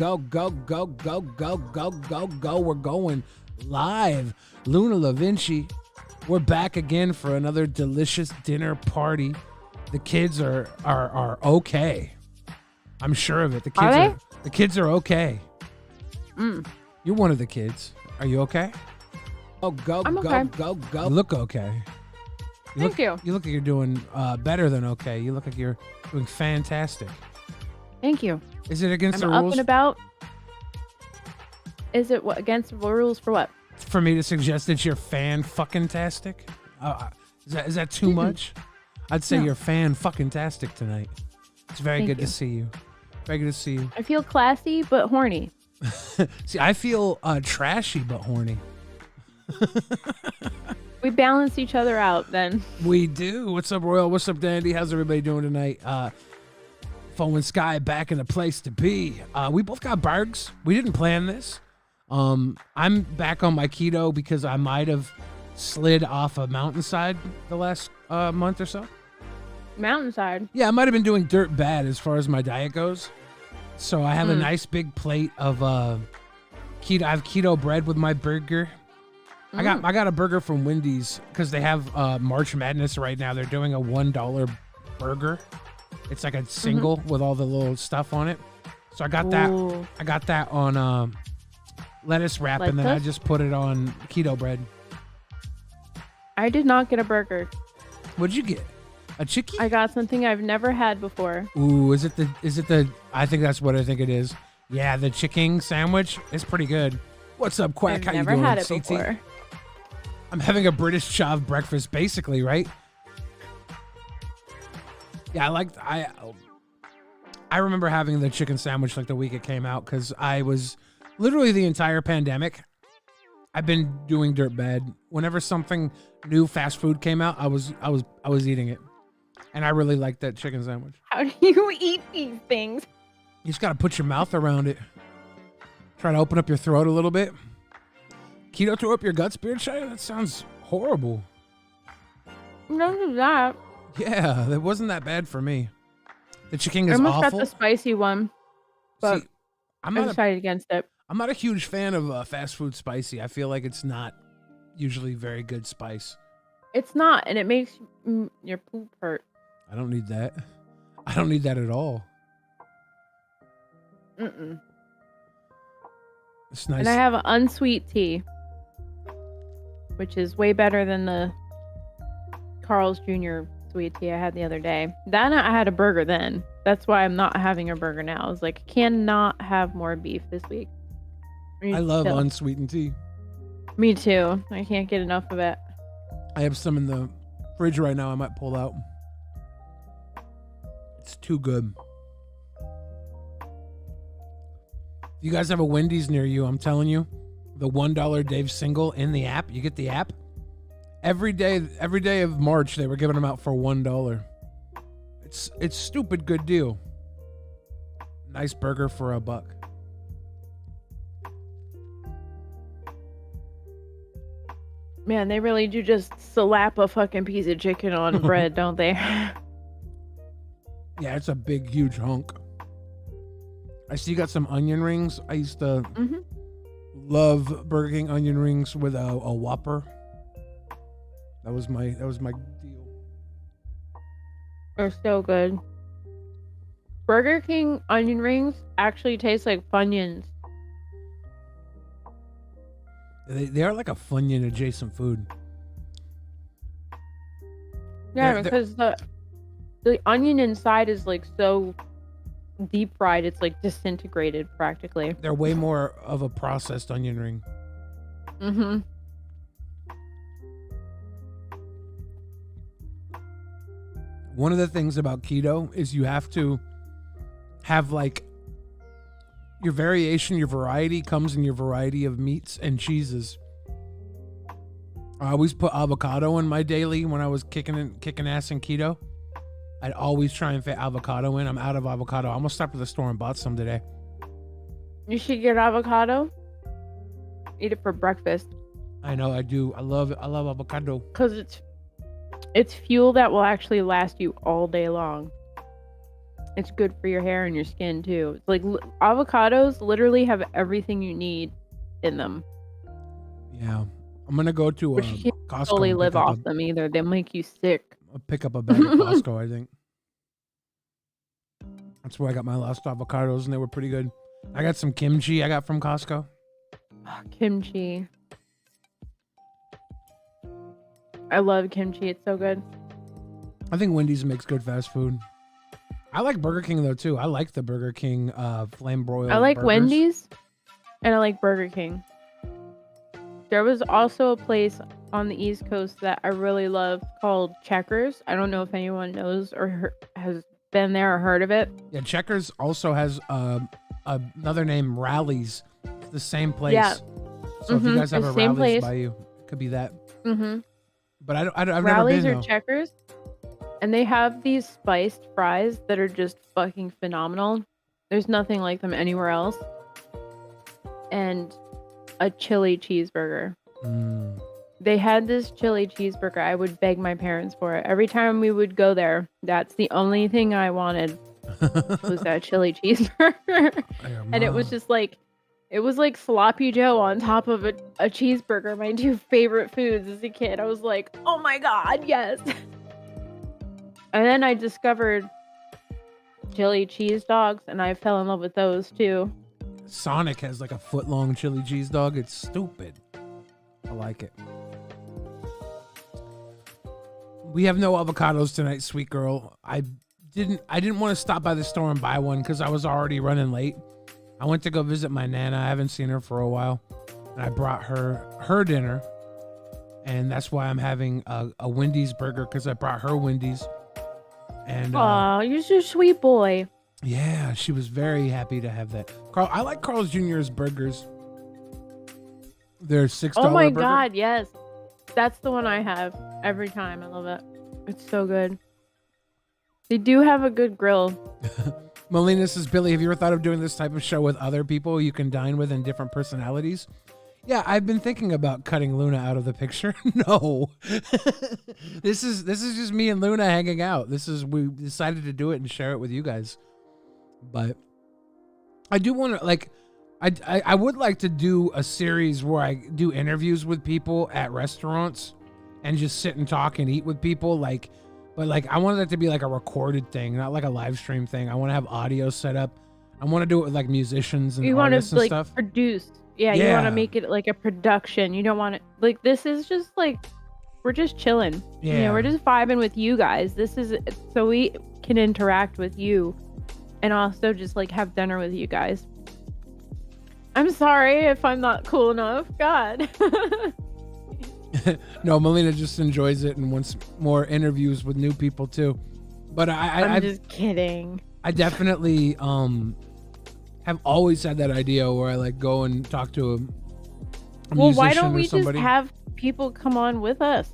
Go, go, go, go, go, go, go, go. We're going live. Luna Vinci. We're back again for another delicious dinner party. The kids are okay. I'm sure of it. The kids are okay. You're one of the kids. Are you okay? Oh, go, I'm go, okay. go, go. You look okay. Thank you. You look like you're doing better than okay. You look like you're doing fantastic. Thank you. Is it against I'm the up rules and about. Is it against the rules for what? for me to suggest that you're fan-fucking-tastic? Is that too much? I'd say No. you're fan-fucking-tastic tonight. It's very Thank good you. to see you. Very good to see you. I feel classy but horny. See, I feel trashy but horny. We balance each other out then. We do. What's up, Royal? What's up, Dandy? How's everybody doing tonight? Phone and Sky back in the place to be. We both got burgers. We didn't plan this. I'm back on my keto because I might have slid off a mountainside the last month or so. Mountainside. Yeah, I might have been doing dirt bad as far as my diet goes. So I have a nice big plate of keto. I have keto bread with my burger. I got a burger from Wendy's because they have March Madness right now. They're doing a $1 burger. It's like a single with all the little stuff on it. So I got that. Ooh. I got that on lettuce wrap, and then I Lettuce? just put it on keto bread. I did not get a burger. What'd you get? A chickie? I got something I've never had before. Ooh, is it the? I think that's what I think it is. Yeah, the chicken sandwich is pretty good. What's up, Quack? I've How never you doing, had it CT? before. I'm having a British chav breakfast, basically, right? Yeah, I remember having the chicken sandwich like the week it came out because I was literally the entire pandemic. I've been doing dirt bad. Whenever something new fast food came out, I was eating it, and I really liked that chicken sandwich. How do you eat these things? You just gotta put your mouth around it. Try to open up your throat a little bit. Keto throw up your guts, Beard Shire? That sounds horrible. None of that. Yeah, that wasn't that bad for me. The chicken I is almost awful. got the spicy one, but See, I'm I not decided against it. a huge fan of fast food spicy. I feel like it's not usually very good spice. It's not, and it makes your poop hurt. I don't need that. I don't need that at all. It's nice. And I have an unsweet tea, which is way better than the Carl's Jr. sweet tea I had the other day. Then I had a burger then. That's why I'm not having a burger now. I was like, cannot have more beef this week. I love Still. unsweetened tea. Me too. I can't get enough of it. I have some in the fridge right now. I might pull out. It's too good. If you guys have a Wendy's near you, I'm telling you, the $1 Dave single in the app. You get the app. Every day of March, they were giving them out for $1. It's stupid good deal. Nice burger for $1. Man, they really do just slap a fucking piece of chicken on bread, don't they? Yeah, it's a big, huge hunk. I see you got some onion rings. I used to love Burger King onion rings with a Whopper. That was my deal. They're so good. Burger King onion rings actually taste like Funyuns. They are like a Funyun adjacent food. Yeah, They're- because the onion inside is like so deep fried, it's like disintegrated practically. They're way more of a processed onion ring. One of the things about keto is you have to have like your variation, your variety comes in your variety of meats and cheeses. I always put avocado in my daily when I was kicking ass in keto. I'd always try and fit avocado in. I'm out of avocado. I almost stopped at the store and bought some today. You should get avocado. Eat it for breakfast. I know, I do. I love avocado. Because it's fuel that will actually last you all day long. It's good for your hair and your skin too. It's like avocados literally have everything you need in them. Yeah, I'm gonna go to But you can't Costco fully and live off them either. They make you sick. I'll pick up a bag at Costco. I think that's where I got my last avocados, and they were pretty good. I got some kimchi I got from Costco. Oh, kimchi. I love kimchi. It's so good. I think Wendy's makes good fast food. I like Burger King though too. I like the Burger King flame broiled. I like burgers. Wendy's and I like Burger King. There was also a place on the East Coast that I really love called Checkers. I don't know if anyone knows or has been there or heard of it. Yeah, Checkers also has another name, Rallies. It's the same place. Yeah. So if you guys have It's a the same Rallies place. by you, it could be that. Mm-hmm. But I've never Rallies been or though. Checkers, and they have these spiced fries that are just fucking phenomenal. There's nothing like them anywhere else. And a chili cheeseburger. They had this chili cheeseburger. I would beg my parents for it. Every time we would go there, that's the only thing I wanted was that chili cheeseburger. And it was just like, it was like sloppy Joe on top of a cheeseburger. My two favorite foods as a kid. I was like, oh my God, yes. And then I discovered chili cheese dogs, and I fell in love with those too. Sonic has like a foot-long chili cheese dog. It's stupid. I like it. We have no avocados tonight, sweet girl. I didn't want to stop by the store and buy one because I was already running late. I went to go visit my Nana. I haven't seen her for a while. And I brought her dinner. And that's why I'm having a Wendy's burger, because I brought her Wendy's. And Aw, you're such a sweet boy. yeah, she was very happy to have that. I like Carl's Jr.'s burgers. They're $6 Oh my burger. God, yes. That's the one I have every time. I love it. It's so good. They do have a good grill. Melina says, Billy, have you ever thought of doing this type of show with other people you can dine with and different personalities? Yeah, I've been thinking about cutting Luna out of the picture. No. This is just me and Luna hanging out. We decided to do it and share it with you guys. But I do want to, like, I would like to do a series where I do interviews with people at restaurants and just sit and talk and eat with people, but I wanted that to be like a recorded thing, not like a live stream thing. I want to have audio set up. I want to do it with like musicians and artists and stuff. Produce. Yeah, you want to make it like a production. You don't want it like, this is just like, we're just chilling. Yeah. You know, we're just vibing with you guys. This is so we can interact with you and also just like have dinner with you guys. I'm sorry if I'm not cool enough. God. No, Melina just enjoys it and wants more interviews with new people too. But I'm just kidding. I definitely have always had that idea where I like go and talk to a Well, why musician don't or we somebody. just have people come on with us?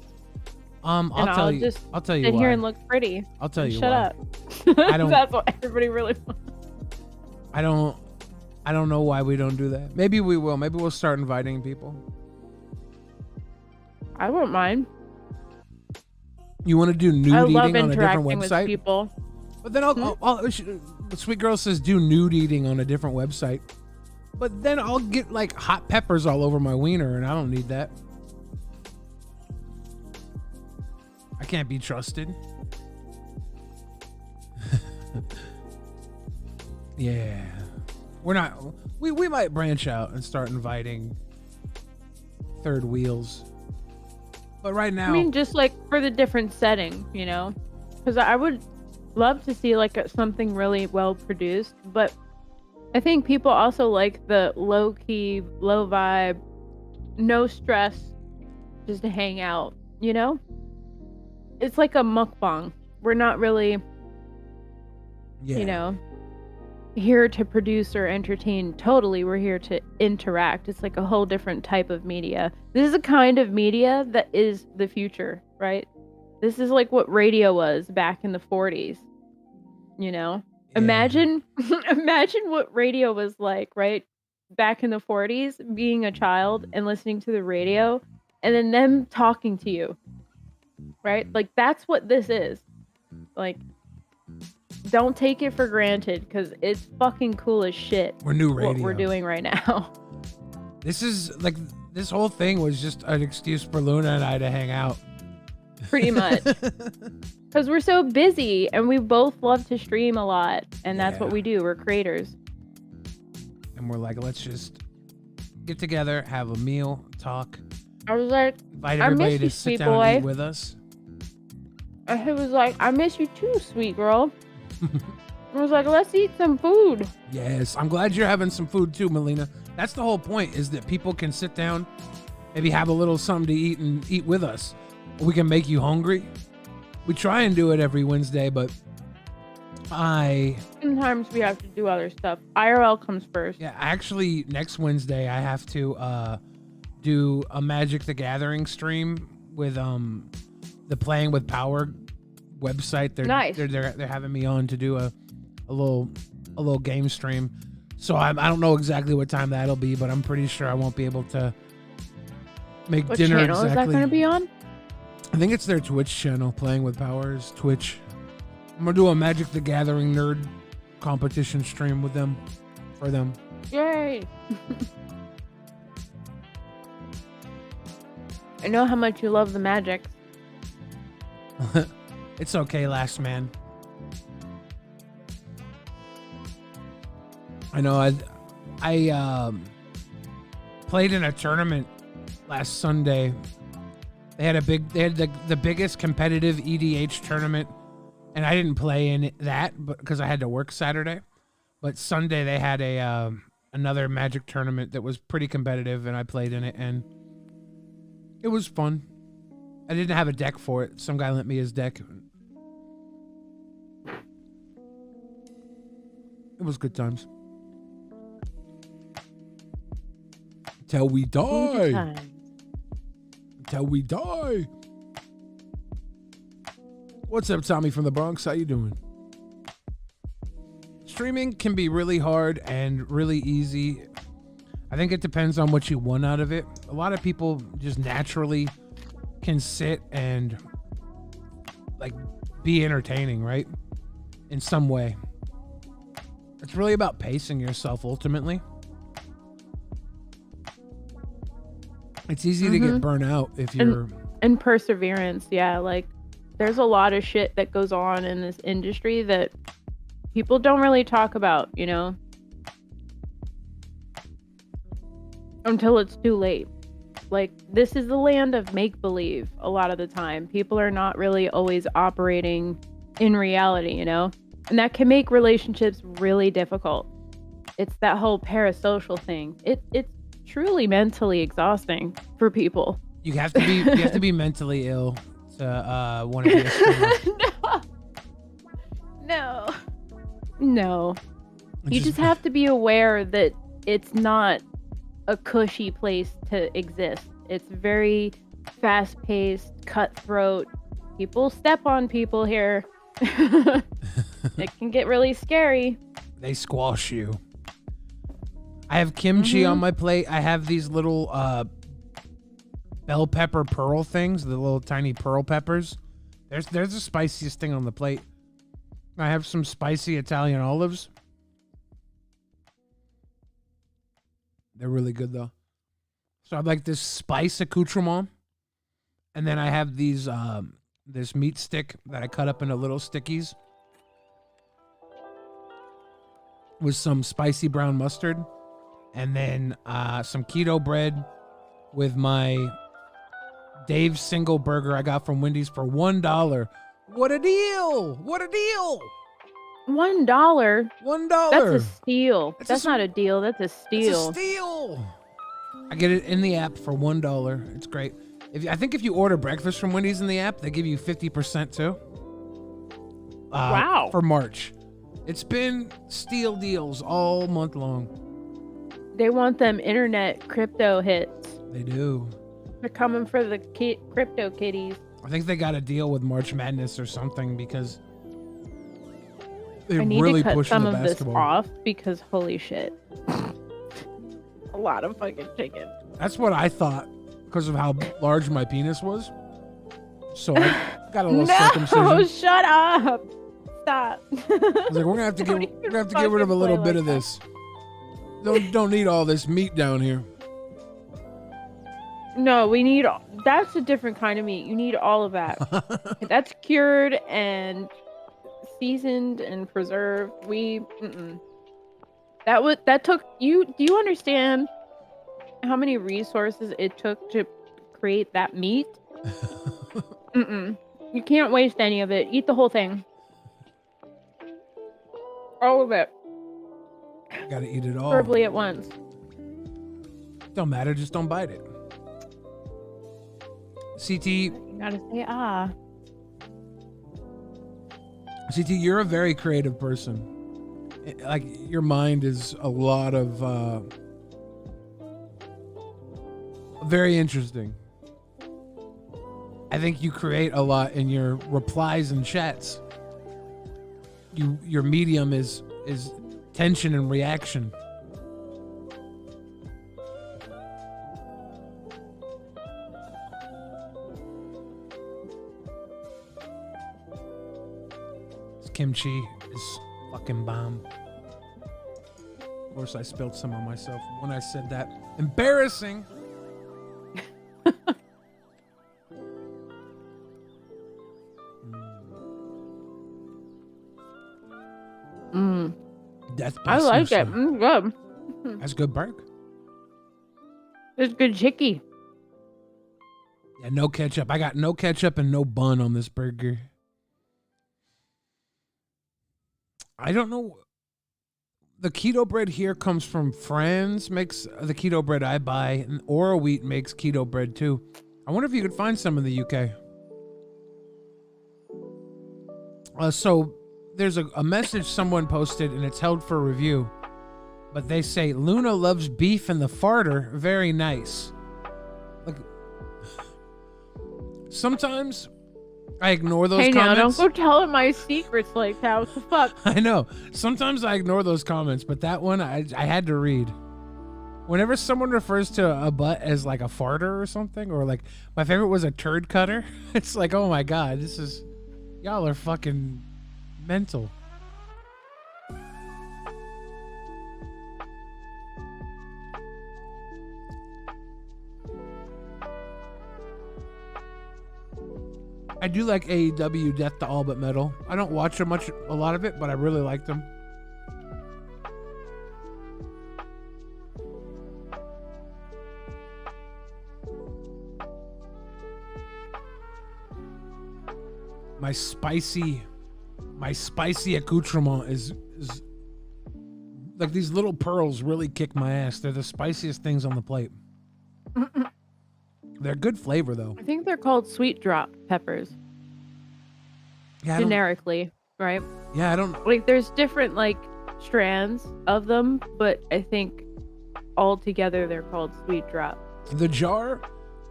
I'll tell you. I'll tell you sit why. here and look pretty. I'll tell you Shut why. up. I don't- That's what everybody really wants. I don't know why we don't do that. Maybe we will. Maybe we'll start inviting people. I won't mind. You want to do nude I eating love on a different interacting with website? people. But then Sweet Girl says do nude eating on a different website. But then I'll get like hot peppers all over my wiener, and I don't need that. I can't be trusted. Yeah. We're not. We might branch out and start inviting third wheels. But right now, I mean, just like for the different setting, you know, because I would love to see like something really well produced, but I think people also like the low key, low vibe, no stress, just to hang out, you know? It's like a mukbang. We're not really, yeah. you know, here to produce or entertain totally. We're here to interact. It's like a whole different type of media. This is a kind of media that is the future, right? This is like what radio was back in the 40s, you know? Yeah. Imagine what radio was like, right? Back in the 40s, being a child and listening to the radio and then them talking to you, right? Like that's what this is. Like don't take it for granted because it's fucking cool as shit. We're new radio. What we're doing right now. This is like, this whole thing was just an excuse for Luna and I to hang out. Pretty much. Because we're so busy and we both love to stream a lot. And that's what we do. We're creators. And we're like, let's just get together, have a meal, talk. I was like, invite everybody to sit down and eat with us. And he was like, I miss you too, sweet girl. I was like, let's eat some food. Yes, I'm glad you're having some food too, Melina. That's the whole point, is that people can sit down, maybe have a little something to eat and eat with us. We can make you hungry. We try and do it every Wednesday, but sometimes we have to do other stuff. IRL comes first. Yeah, actually, next Wednesday I have to do a Magic the Gathering stream with the Playing with Power website. Nice. They're having me on to do a little game stream. So I don't know exactly what time that'll be, but I'm pretty sure I won't be able to make What dinner channel exactly. is that going to be on? I think it's their Twitch channel, Playing with Powers, Twitch. I'm going to do a Magic the Gathering nerd competition stream with them, for them. Yay. I know how much you love the magic. It's okay, last man. I know I played in a tournament last Sunday. They had the biggest competitive EDH tournament, and I didn't play in that because I had to work Saturday. But Sunday they had another Magic tournament that was pretty competitive, and I played in it, and it was fun. I didn't have a deck for it. Some guy lent me his deck. It was good times. Till we die. Till we die. What's up, Tommy from the Bronx? How you doing? Streaming can be really hard and really easy. I think it depends on what you want out of it. A lot of people just naturally can sit and like be entertaining, right? In some way. It's really about pacing yourself ultimately. It's easy to get burnt out if you're... And perseverance, yeah. Like, there's a lot of shit that goes on in this industry that people don't really talk about, you know? Until it's too late. Like, this is the land of make-believe a lot of the time. People are not really always operating in reality, you know? And that can make relationships really difficult. It's that whole parasocial thing. It's truly mentally exhausting for people. You have to be mentally ill to want to be a streamer. No. You just have to be aware that it's not a cushy place to exist. It's very fast-paced, cutthroat. People step on people here. It can get really scary. They squash you. I have kimchi on my plate. I have these little bell pepper pearl things, the little tiny pearl peppers. There's the spiciest thing on the plate. I have some spicy Italian olives. They're really good though. So I have like this spice accoutrement. And then I have these this meat stick that I cut up into little stickies with some spicy brown mustard. And then some keto bread with my Dave's single burger I got from Wendy's for $1. What a deal! What a deal! $1? $1. That's a steal. That's not a deal. That's a steal. It's a steal. I get it in the app for $1. It's great. I think if you order breakfast from Wendy's in the app, they give you 50% too. Wow. For March. It's been steal deals all month long. They want them internet crypto hits. They do. They're coming for the crypto kitties. I think they got a deal with March Madness or something because they're I need really to cut pushing some the of this basketball. off because holy shit. A lot of fucking chicken. That's what I thought because of how large my penis was. So I got a little circumcision. No, shut up. that. I was like, we're gonna have to get rid of a little bit of this. Don't need all this meat down here. No, we need. That's a different kind of meat. You need all of that. That's cured and seasoned and preserved. That took you. Do you understand how many resources it took to create that meat? You can't waste any of it. Eat the whole thing. All of it. Gotta eat it all. Preferably at once. Don't matter, just don't bite it. CT. You gotta say CT, you're a very creative person. Like, your mind is a lot of very interesting. I think you create a lot in your replies and chats. Your medium is tension and reaction. This kimchi is fucking bomb. Of course, I spilled some on myself when I said that. Embarrassing. Death by I like sushi. it. Good. That's good burger. It's good chicky. Yeah, no ketchup. I got no ketchup and no bun on this burger. I don't know. The keto bread here comes from France, makes the keto bread I buy, and Oro Wheat makes keto bread too. I wonder if you could find some in the UK. So there's a message someone posted, and it's held for review. But they say, Luna loves beef and the farter. Very nice. Like, sometimes I ignore those comments. Hey, now, don't go telling my secrets like that. What the fuck? I know. Sometimes I ignore those comments, but that one I had to read. Whenever someone refers to a butt as like a farter or something, or like my favorite was a turd cutter, it's like, oh my God, y'all are fucking mental. I do like AEW Death to All But Metal. I don't watch a lot of it, but I really like them. My spicy accoutrement is like these little pearls really kick my ass. They're the spiciest things on the plate. They're good flavor though. I think they're called sweet drop peppers. Yeah, generically, right? Yeah, I don't like. There's different like strands of them, but I think all together they're called sweet drop. The jar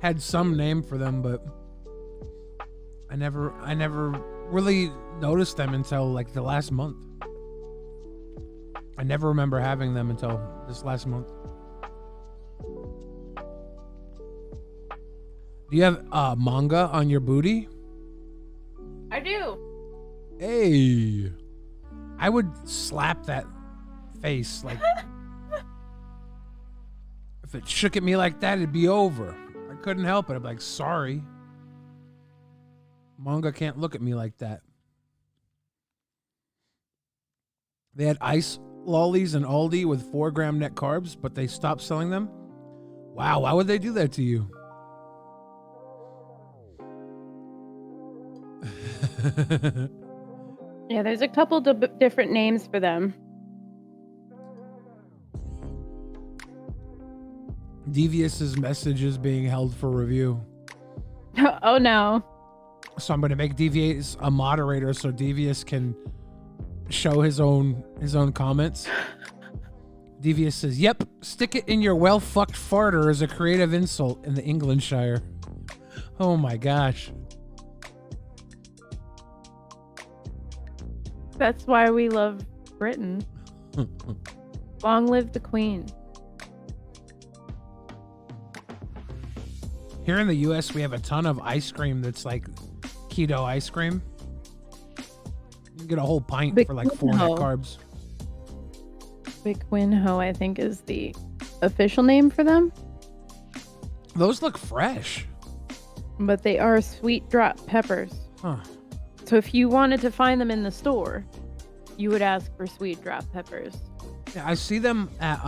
had some name for them, but I never really noticed them until like the last month. I never remember having them until this last month. Do you have manga on your booty? I do. Hey, I would slap that face like if it shook at me like that, it'd be over. I couldn't help it. I'd be like, sorry. Manga can't look at me like that. They had ice lollies in Aldi with 4-gram net carbs, but they stopped selling them. Wow, why would they do that to you? Yeah, there's a couple different names for them. Devious's message is being held for review. Oh no. So I'm going to make Devious a moderator so Devious can show his own comments. Devious says, "Yep, stick it in your well-fucked farter as a creative insult in the Englandshire." Oh my gosh. That's why we love Britain. Long live the Queen. Here in the US, we have a ton of ice cream that's like keto ice cream. get a whole pint Big for like 4 net Ho. carbs. Biquin I think is the official name for them, Those look fresh. but they are sweet drop peppers. Huh. So if you wanted to find them in the store, you would ask for sweet drop peppers. Yeah, I see them at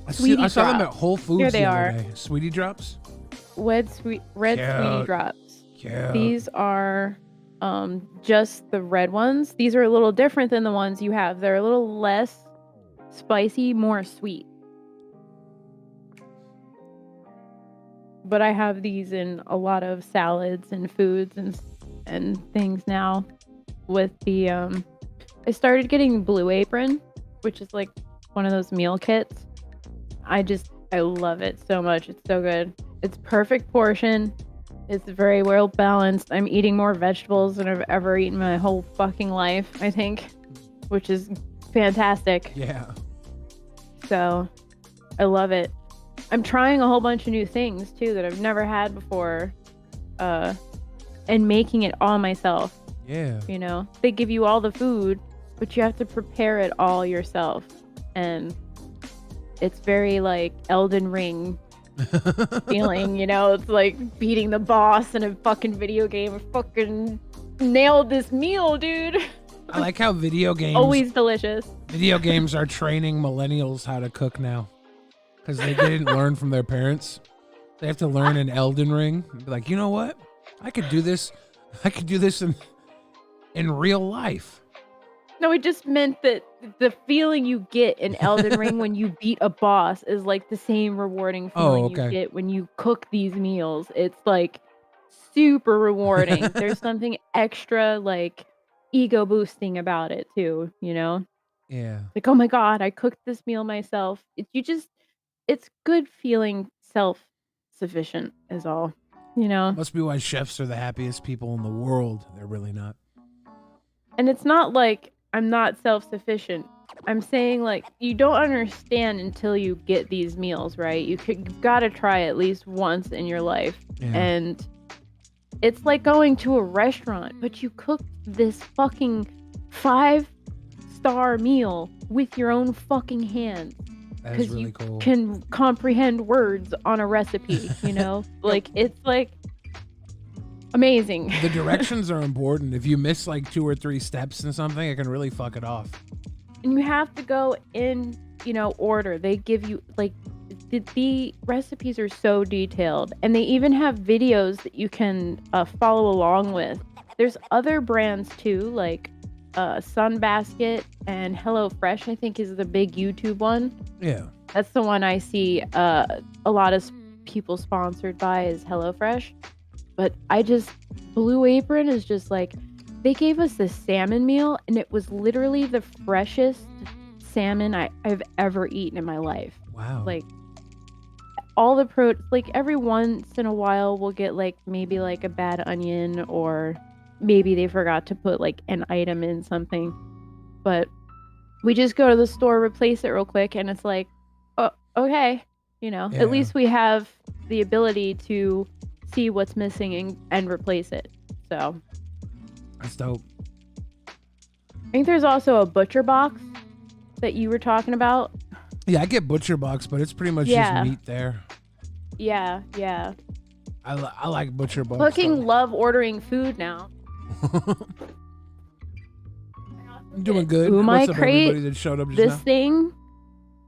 I saw them at Whole Foods Here they the other are. day. Sweetie drops. Red Cute. sweetie drops. Yeah. These are just the red ones. These are a little different than the ones you have. They're a little less spicy, more sweet. But I have these in a lot of salads and foods and things now. With the I started getting Blue Apron, which is like one of those meal kits. I love it so much. It's so good. It's perfect portion. It's very well balanced. I'm eating more vegetables than I've ever eaten my whole fucking life, I think, which is fantastic. Yeah. So I love it. I'm trying a whole bunch of new things too that I've never had before, and making it all myself. Yeah. You know, they give you all the food, but you have to prepare it all yourself. And it's very like Elden Ring feeling, you know? It's like beating the boss in a fucking video game. I fucking nailed this meal, dude. I like how video games Always delicious. Video games are training millennials how to cook now. Because they didn't learn from their parents. They have to learn in Elden Ring. Be like, you know what? I could do this. I could do this in real life. No, it just meant that the feeling you get in Elden Ring when you beat a boss is like the same rewarding feeling you get when you cook these meals. It's like super rewarding. There's something extra like ego boosting about it too, you know? Yeah. Like, oh my God, I cooked this meal myself. It's good feeling self-sufficient is all, you know? Must be why chefs are the happiest people in the world. They're really not. And it's not like I'm not self-sufficient. I'm saying like you don't understand until you get these meals, right? You've got to try at least once in your life. Yeah. And it's like going to a restaurant, but you cooked this fucking 5-star meal with your own fucking hands. That is really cool. Can comprehend words on a recipe, you know? Like it's like amazing. The directions are important. If you miss like 2 or 3 steps in something, it can really fuck it off. And you have to go in, you know, order. They give you like the recipes are so detailed, and they even have videos that you can follow along with. There's other brands too, like Sunbasket and HelloFresh, I think is the big YouTube one. Yeah. That's the one I see a lot of people sponsored by is HelloFresh. But Blue Apron is just like, they gave us this salmon meal, and it was literally the freshest salmon I've ever eaten in my life. Wow. Like, all the like every once in a while we'll get like maybe like a bad onion, or maybe they forgot to put like an item in something. But we just go to the store, replace it real quick, and it's like, oh, okay. You know, Yeah. At least we have the ability to see what's missing and replace it. So That's dope. I think there's also a butcher box that you were talking about. Yeah, I get butcher box, but it's pretty much Yeah. just meat there. Yeah. I like butcher box. Fucking love ordering food now. I'm doing good. Umai What's up, crate, everybody that showed up just This now? thing,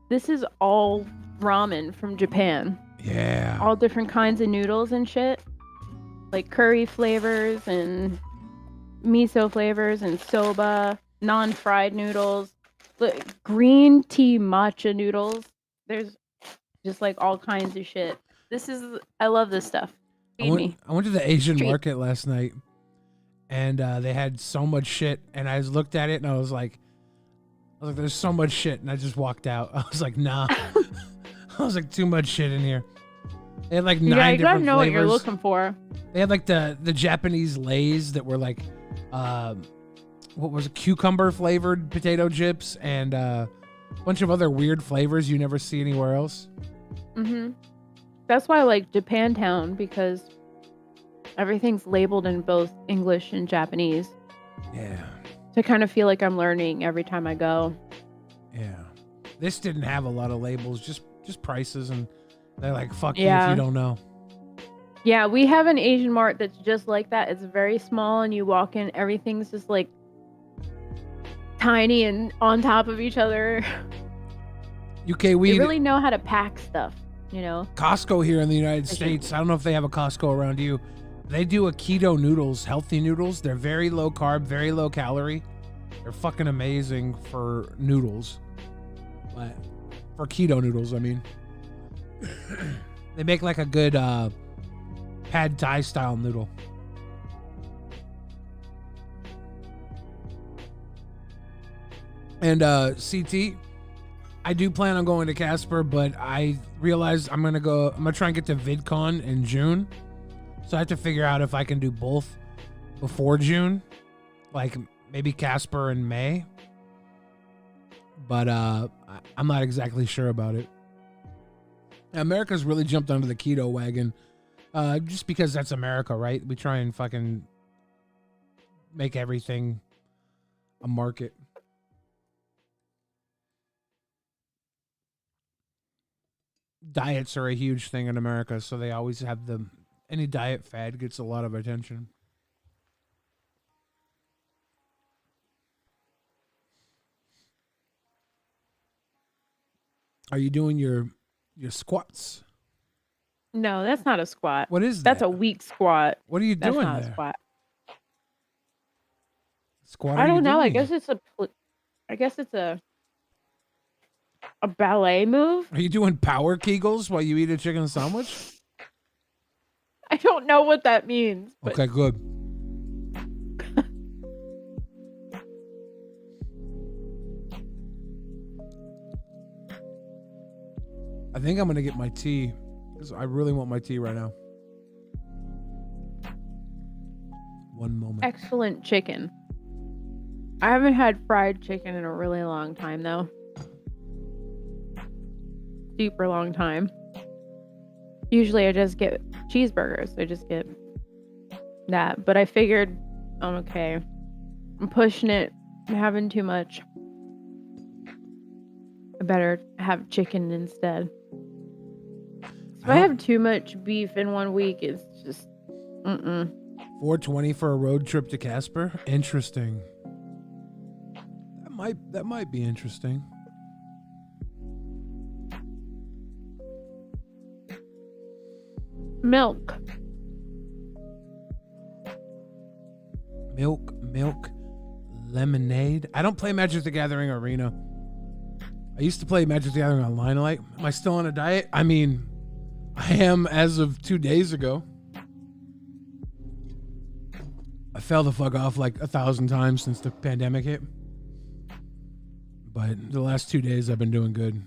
this is all ramen from Japan. Yeah. All different kinds of noodles and shit. Like curry flavors and miso flavors and soba, non-fried noodles, green tea matcha noodles. There's just like all kinds of shit. I love this stuff. Feed me. I went to the Asian Treat. market last night, and they had so much shit, and I just looked at it and I was like, there's so much shit, and I just walked out. I was like, nah. I was like, too much shit in here. They had like 9 Yeah, you gotta different know flavors. what you're looking for. They had like the Japanese Lays that were like, what was it, cucumber flavored potato chips, and a bunch of other weird flavors you never see anywhere else. Mm-hmm. That's why I like Japantown, because Everything's labeled in both English and Japanese. Yeah. To kind of feel like I'm learning every time I go. Yeah. This didn't have a lot of labels, just prices, and they're like, fuck you if Yeah. you don't know. Yeah, we have an Asian mart that's just like that. It's very small, and you walk in, everything's just like tiny and on top of each other. UK We really know how to pack stuff, Costco here in the United States. I don't know if they have a Costco around you. They do a keto noodles, healthy noodles. They're very low carb, very low calorie. They're fucking amazing for noodles. But for keto noodles, I mean. They make like a good pad thai style noodle. And CT, I do plan on going to Casper, but I realize I'm gonna try and get to VidCon in June. So I have to figure out if I can do both before June. Like maybe Casper in May. But I'm not exactly sure about it. America's really jumped onto the keto wagon. Just because that's America, right? We try and fucking make everything a market. Diets are a huge thing in America, so they always have any diet fad gets a lot of attention. Are you doing your squats? No, that's not a squat. What is that? That's a weak squat. What are you That's doing not there? a squat. Squat? I don't know. I Doing? guess it's a ballet move. Are you doing power Kegels while you eat a chicken sandwich? I don't know what that means. But... Okay, good. I think I'm gonna get my tea because I really want my tea right now. One moment. Excellent chicken. I haven't had fried chicken in a really long time, though. Super long time. Usually I just get cheeseburgers. I just get that. But I figured, okay, I'm pushing it. I'm having too much. I better have chicken instead. If I have too much beef in 1 week, it's just, $4.20 for a road trip to Casper? Interesting. That might be interesting. Milk, lemonade. I don't play Magic the Gathering Arena. I used to play Magic the Gathering on Limelight. Am I still on a diet? I mean, I am as of 2 days ago. I fell the fuck off like 1,000 times since the pandemic hit. But the last 2 days I've been doing good.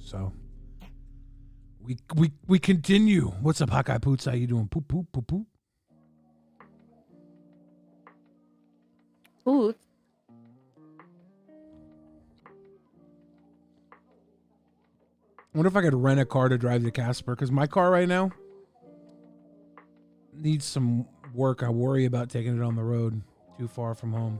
So we continue. What's up, Hawkeye Poots? How you doing? Poop poop poop poop. food. I wonder if I could rent a car to drive to Casper, because my car right now needs some work. I worry about taking it on the road too far from home.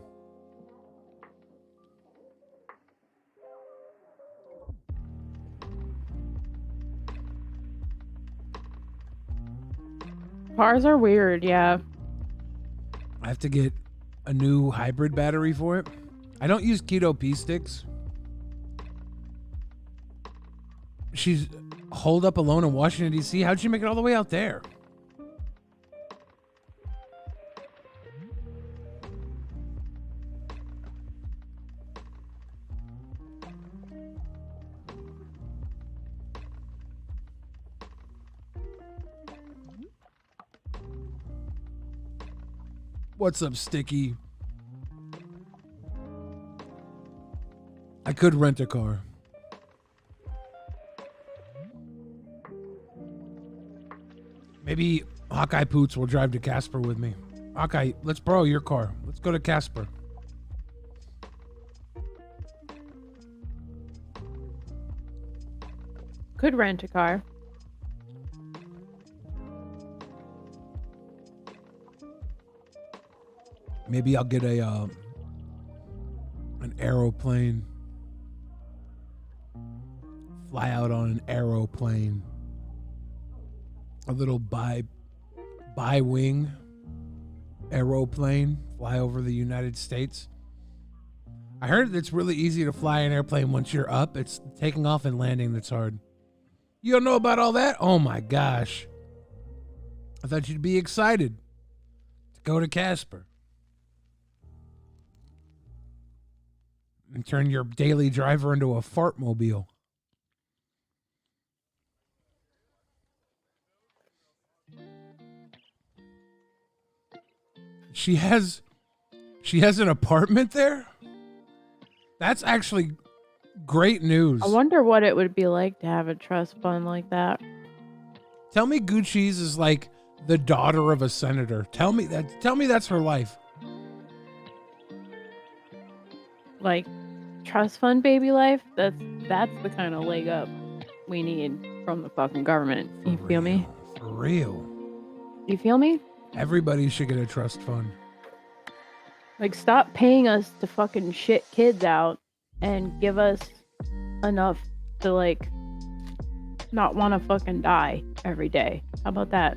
Cars are weird, yeah. I have to get a new hybrid battery for it. I don't use Keto pea sticks. She's holed up alone in Washington, D.C. How'd she make it all the way out there? What's up, Sticky? I could rent a car. Maybe Hawkeye Poots will drive to Casper with me. Hawkeye, let's borrow your car. Let's go to Casper. Could rent a car. Maybe I'll get an aeroplane. Fly out on an aeroplane. A little bi-wing aeroplane. Fly over the United States. I heard it's really easy to fly an airplane once you're up. It's taking off and landing that's hard. You don't know about all that? Oh my gosh. I thought you'd be excited to go to Casper and turn your daily driver into a fartmobile. She has an apartment there? That's actually great news. I wonder what it would be like to have a trust fund like that. Tell me Gucci's is like the daughter of a senator. Tell me that's her life. Like trust fund baby life, that's the kind of leg up we need from the fucking government. You feel me? For real. You feel me? Everybody should get a trust fund. Like, stop paying us to fucking shit kids out and give us enough to, like, not want to fucking die every day. How about that?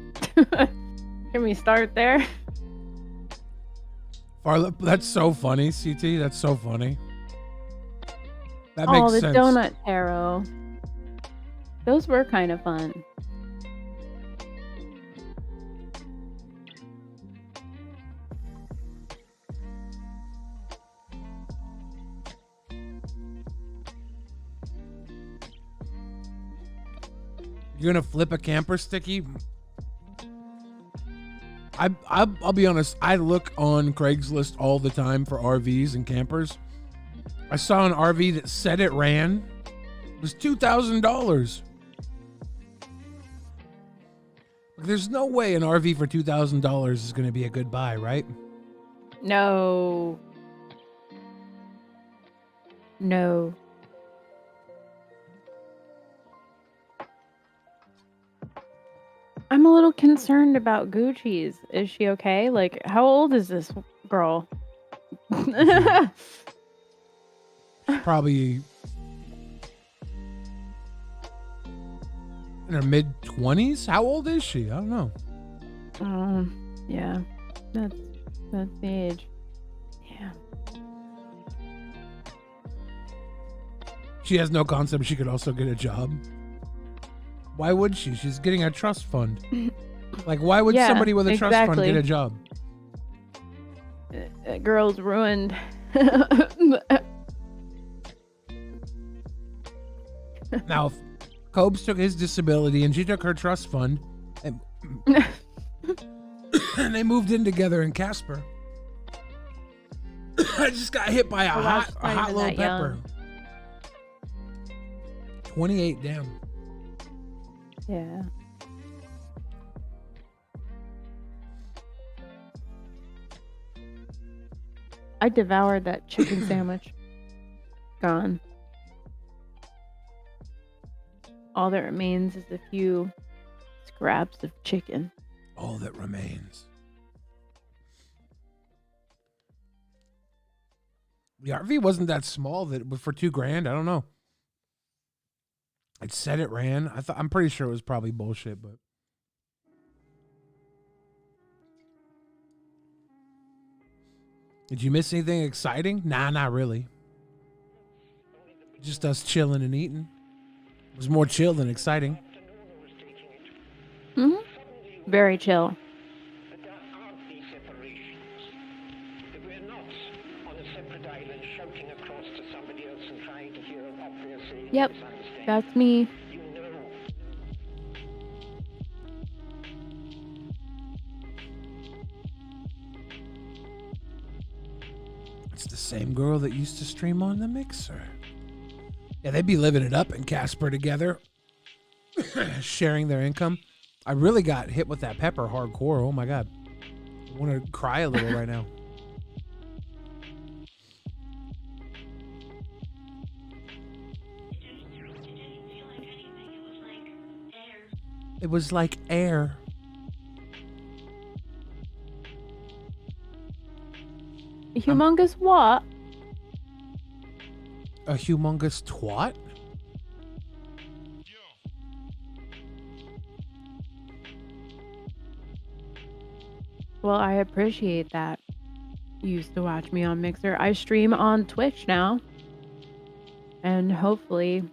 Can we start there? Farla, that's so funny, CT. That's so funny. That makes sense. Oh, the donut tarot. Those were kind of fun. You're gonna flip a camper sticky? I'll be honest. I look on Craigslist all the time for RVs and campers. I saw an RV that said it ran. It was $2,000. There's no way an RV for $2,000 is going to be a good buy, right? No. No. I'm a little concerned about Gucci's. Is she okay? Like, how old is this girl? Probably in her mid-20s. How old is she? I don't know. Yeah, that's the age. Yeah. She has no concept she could also get a job. Why would she? She's getting a trust fund. Like, why would somebody with a trust fund get a job? That girl's ruined. Now, if Cobes took his disability and she took her trust fund, and, and they moved in together in Casper. I just got hit by a hot little pepper. 28 down. Yeah. I devoured that chicken sandwich. Gone. All that remains is a few scraps of chicken. All that remains. The RV wasn't that small that for $2,000. I don't know. It said it ran. I'm pretty sure it was probably bullshit, but did you miss anything exciting? Nah, not really. Just us chilling and eating. It was more chill than exciting. Mm-hmm. Very chill. Yep, that's me. It's the same girl that used to stream on the Mixer. Yeah, they'd be living it up in Casper together, sharing their income. I really got hit with that pepper hardcore. Oh my God. I want to cry a little right now. It was like air. Humongous what? A humongous twat? Well, I appreciate that. You used to watch me on Mixer. I stream on Twitch now. And hopefully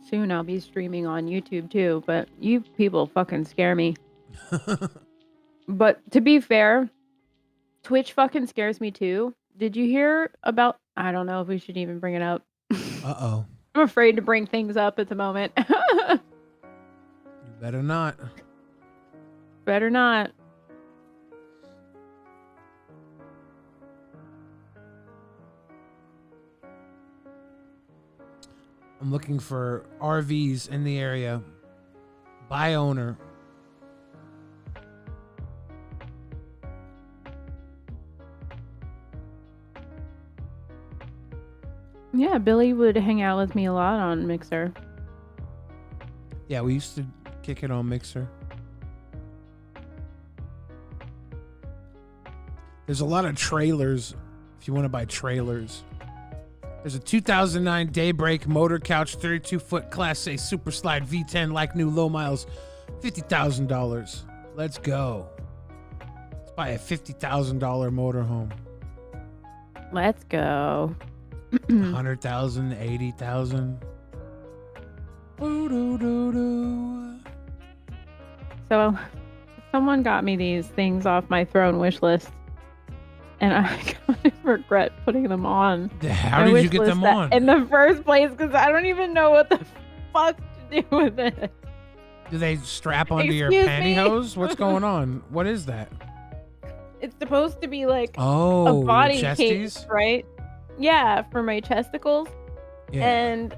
soon I'll be streaming on YouTube too. But you people fucking scare me. But to be fair, Twitch fucking scares me too. Did you hear about... I don't know if we should even bring it up. Uh-oh. I'm afraid to bring things up at the moment. You better not. Better not. I'm looking for RVs in the area. By owner. Yeah, Billy would hang out with me a lot on Mixer. Yeah, we used to kick it on Mixer. There's a lot of trailers if you want to buy trailers. There's a 2009 Daybreak Motor Couch 32-foot Class A Super Slide V10 like new low miles, $50,000. Let's go. Let's buy a $50,000 motorhome. Let's go. 100,000, 80,000. So, someone got me these things off my throne wish list, and I kind of regret putting them on. How my did wish you get them list on? in the first place? Because I don't even know what the fuck to do with it. Do they strap onto your Excuse me? pantyhose? What's going on? What is that? It's supposed to be like Oh, a body your case, chesties? right? Yeah, for my chesticles. Yeah. And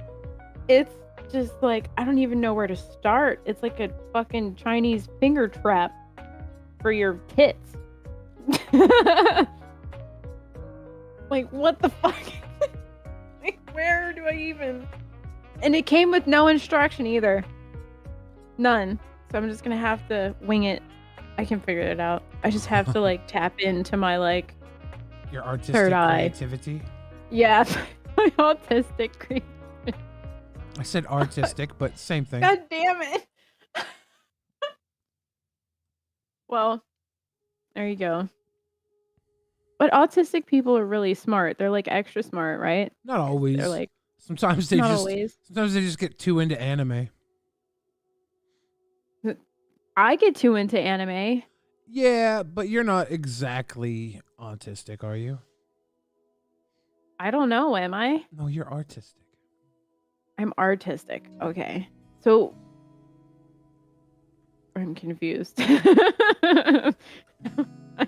it's just like, I don't even know where to start. It's like a fucking Chinese finger trap for your tits. Like, what the fuck? Like, where do I even... And it came with no instruction either. None. So I'm just gonna have to wing it. I can figure it out. I just have to like tap into my like Your artistic third eye. creativity. Yeah, my autistic creep. I said artistic, but same thing. God damn it. Well, there you go. But autistic people are really smart. They're like extra smart, right? Not always. They're like, sometimes they not just always. sometimes they just get too into anime. I get too into anime. Yeah, but you're not exactly autistic, are you? I don't know, am I? No, you're artistic. I'm artistic. Okay. So I'm confused. I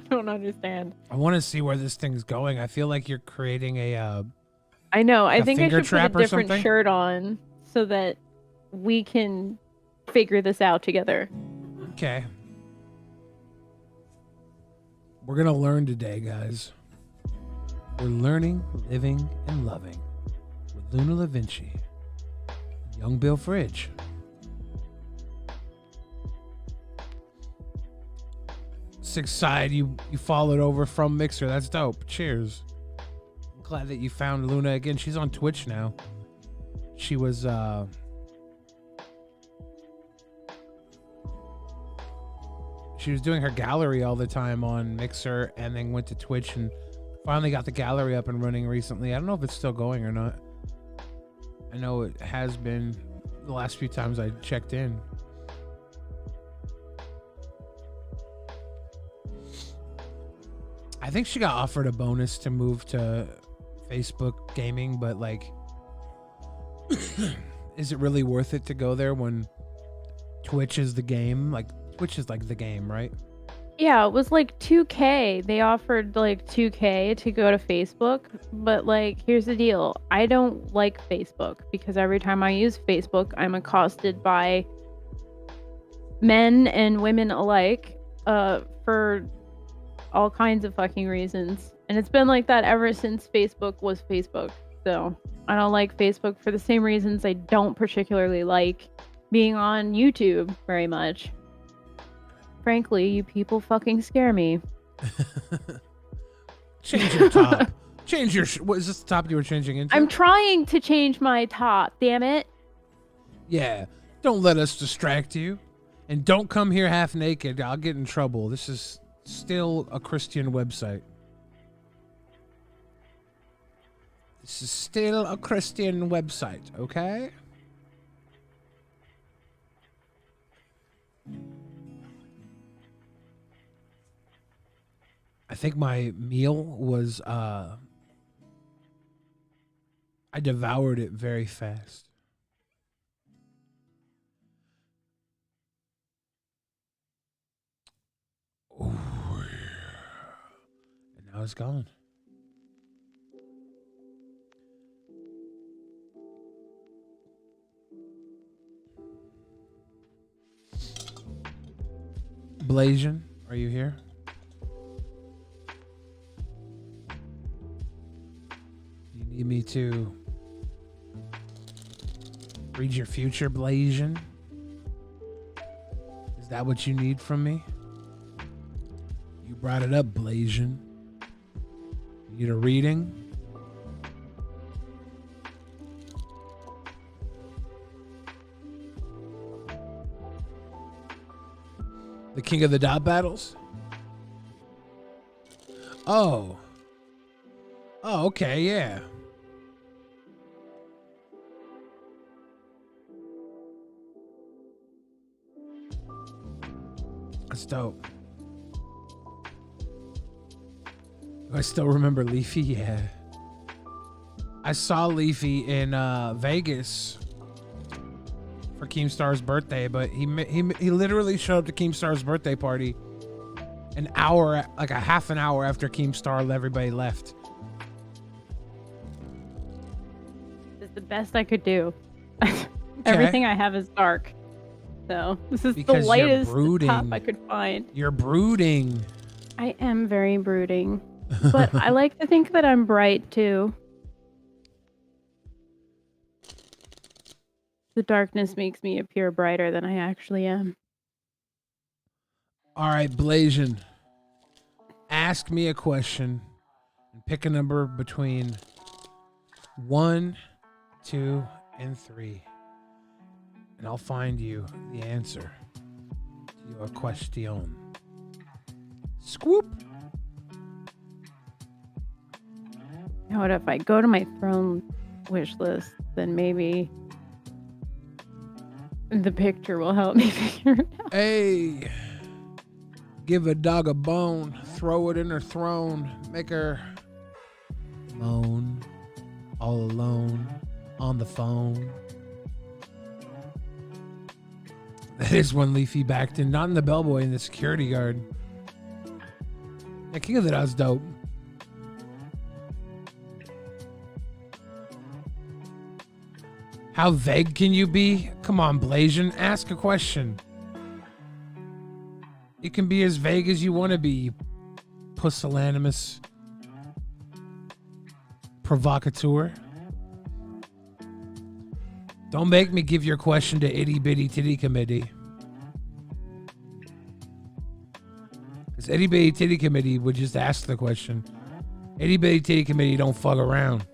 don't understand. I want to see where this thing's going. I feel like you're creating a I know. I a think I finger should put trap a or different something? shirt on so that we can figure this out together. Okay. We're gonna learn today, guys. We're learning, living, and loving with Luna Vinci, Young Bill Fridge. Six side, you followed over from Mixer. That's dope. Cheers. I'm glad that you found Luna again. She's on Twitch now. She was she was doing her gallery all the time on Mixer and then went to Twitch and finally got the gallery up and running recently. I don't know if it's still going or not. I know it has been the last few times I checked in. I think she got offered a bonus to move to Facebook gaming, but like, is it really worth it to go there when Twitch is the game? Like, Twitch is like the game, right? Yeah, it was like 2K. They offered like 2K to go to Facebook, but like here's the deal. I don't like Facebook because every time I use Facebook, I'm accosted by men and women alike for all kinds of fucking reasons. And it's been like that ever since Facebook was Facebook. So, I don't like Facebook for the same reasons I don't particularly like being on YouTube very much. Frankly, you people fucking scare me. Change your top. Change your... What is this the top you were changing into? I'm trying to change my top, damn it. Yeah. Don't let us distract you. And don't come here half naked. I'll get in trouble. This is still a Christian website. This is still a Christian website, okay? I think my meal was, I devoured it very fast. Ooh, and now it's gone. Blasian, are you here? You need me to read your future, Blasian? Is that what you need from me? You brought it up, Blasian. You need a reading? The king of the dot battles? Oh. Oh, okay, yeah. That's dope. Do I still remember Leafy? Yeah. I saw Leafy in Vegas for Keemstar's birthday, but he literally showed up to Keemstar's birthday party an hour, like a half an hour after Keemstar everybody left. It's the best I could do. Everything I have is dark. So this is Because the lightest brooding. top I could find. You're brooding. I am very brooding. But I like to think that I'm bright too. The darkness makes me appear brighter than I actually am. All right, Blasian. Ask me a question and pick a number between 1, 2, and 3. And I'll find you the answer to your question. Scoop. You know what, if I go to my throne wish list, then maybe the picture will help me figure it out. Hey, give a dog a bone, throw it in her throne, make her moan, all alone on the phone. That is one Leafy backed in, not in the bellboy, in the security guard. Yeah, King of the Dot's dope. How vague can you be? Come on, Blasian, ask a question. You can be as vague as you want to be, you pusillanimous provocateur. Don't make me give your question to Itty Bitty Titty Committee. Because Itty Bitty Titty Committee would just ask the question. Itty Bitty Titty Committee don't fuck around.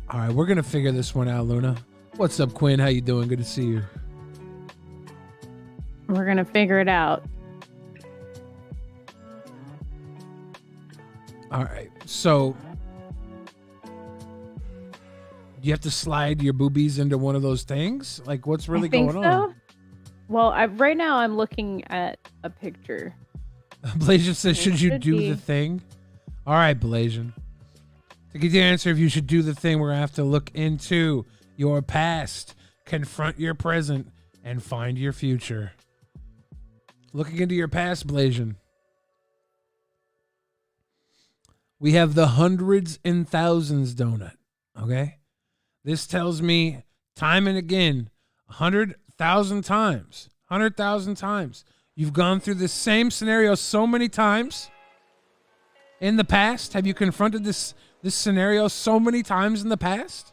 All right, we're going to figure this one out, Luna. What's up, Quinn? How you doing? Good to see you. We're going to figure it out. All right, so you have to slide your boobies into one of those things? Like, what's really going on? Well, right now I'm looking at a picture. Blasian says, should you do the thing? All right, Blasian. To get the answer if you should do the thing, we're going to have to look into your past, confront your present, and find your future. Looking into your past, Blasian. We have the hundreds and thousands donut, okay? This tells me time and again, 100,000 times, 100,000 times. You've gone through the same scenario so many times in the past. Have you confronted this scenario so many times in the past?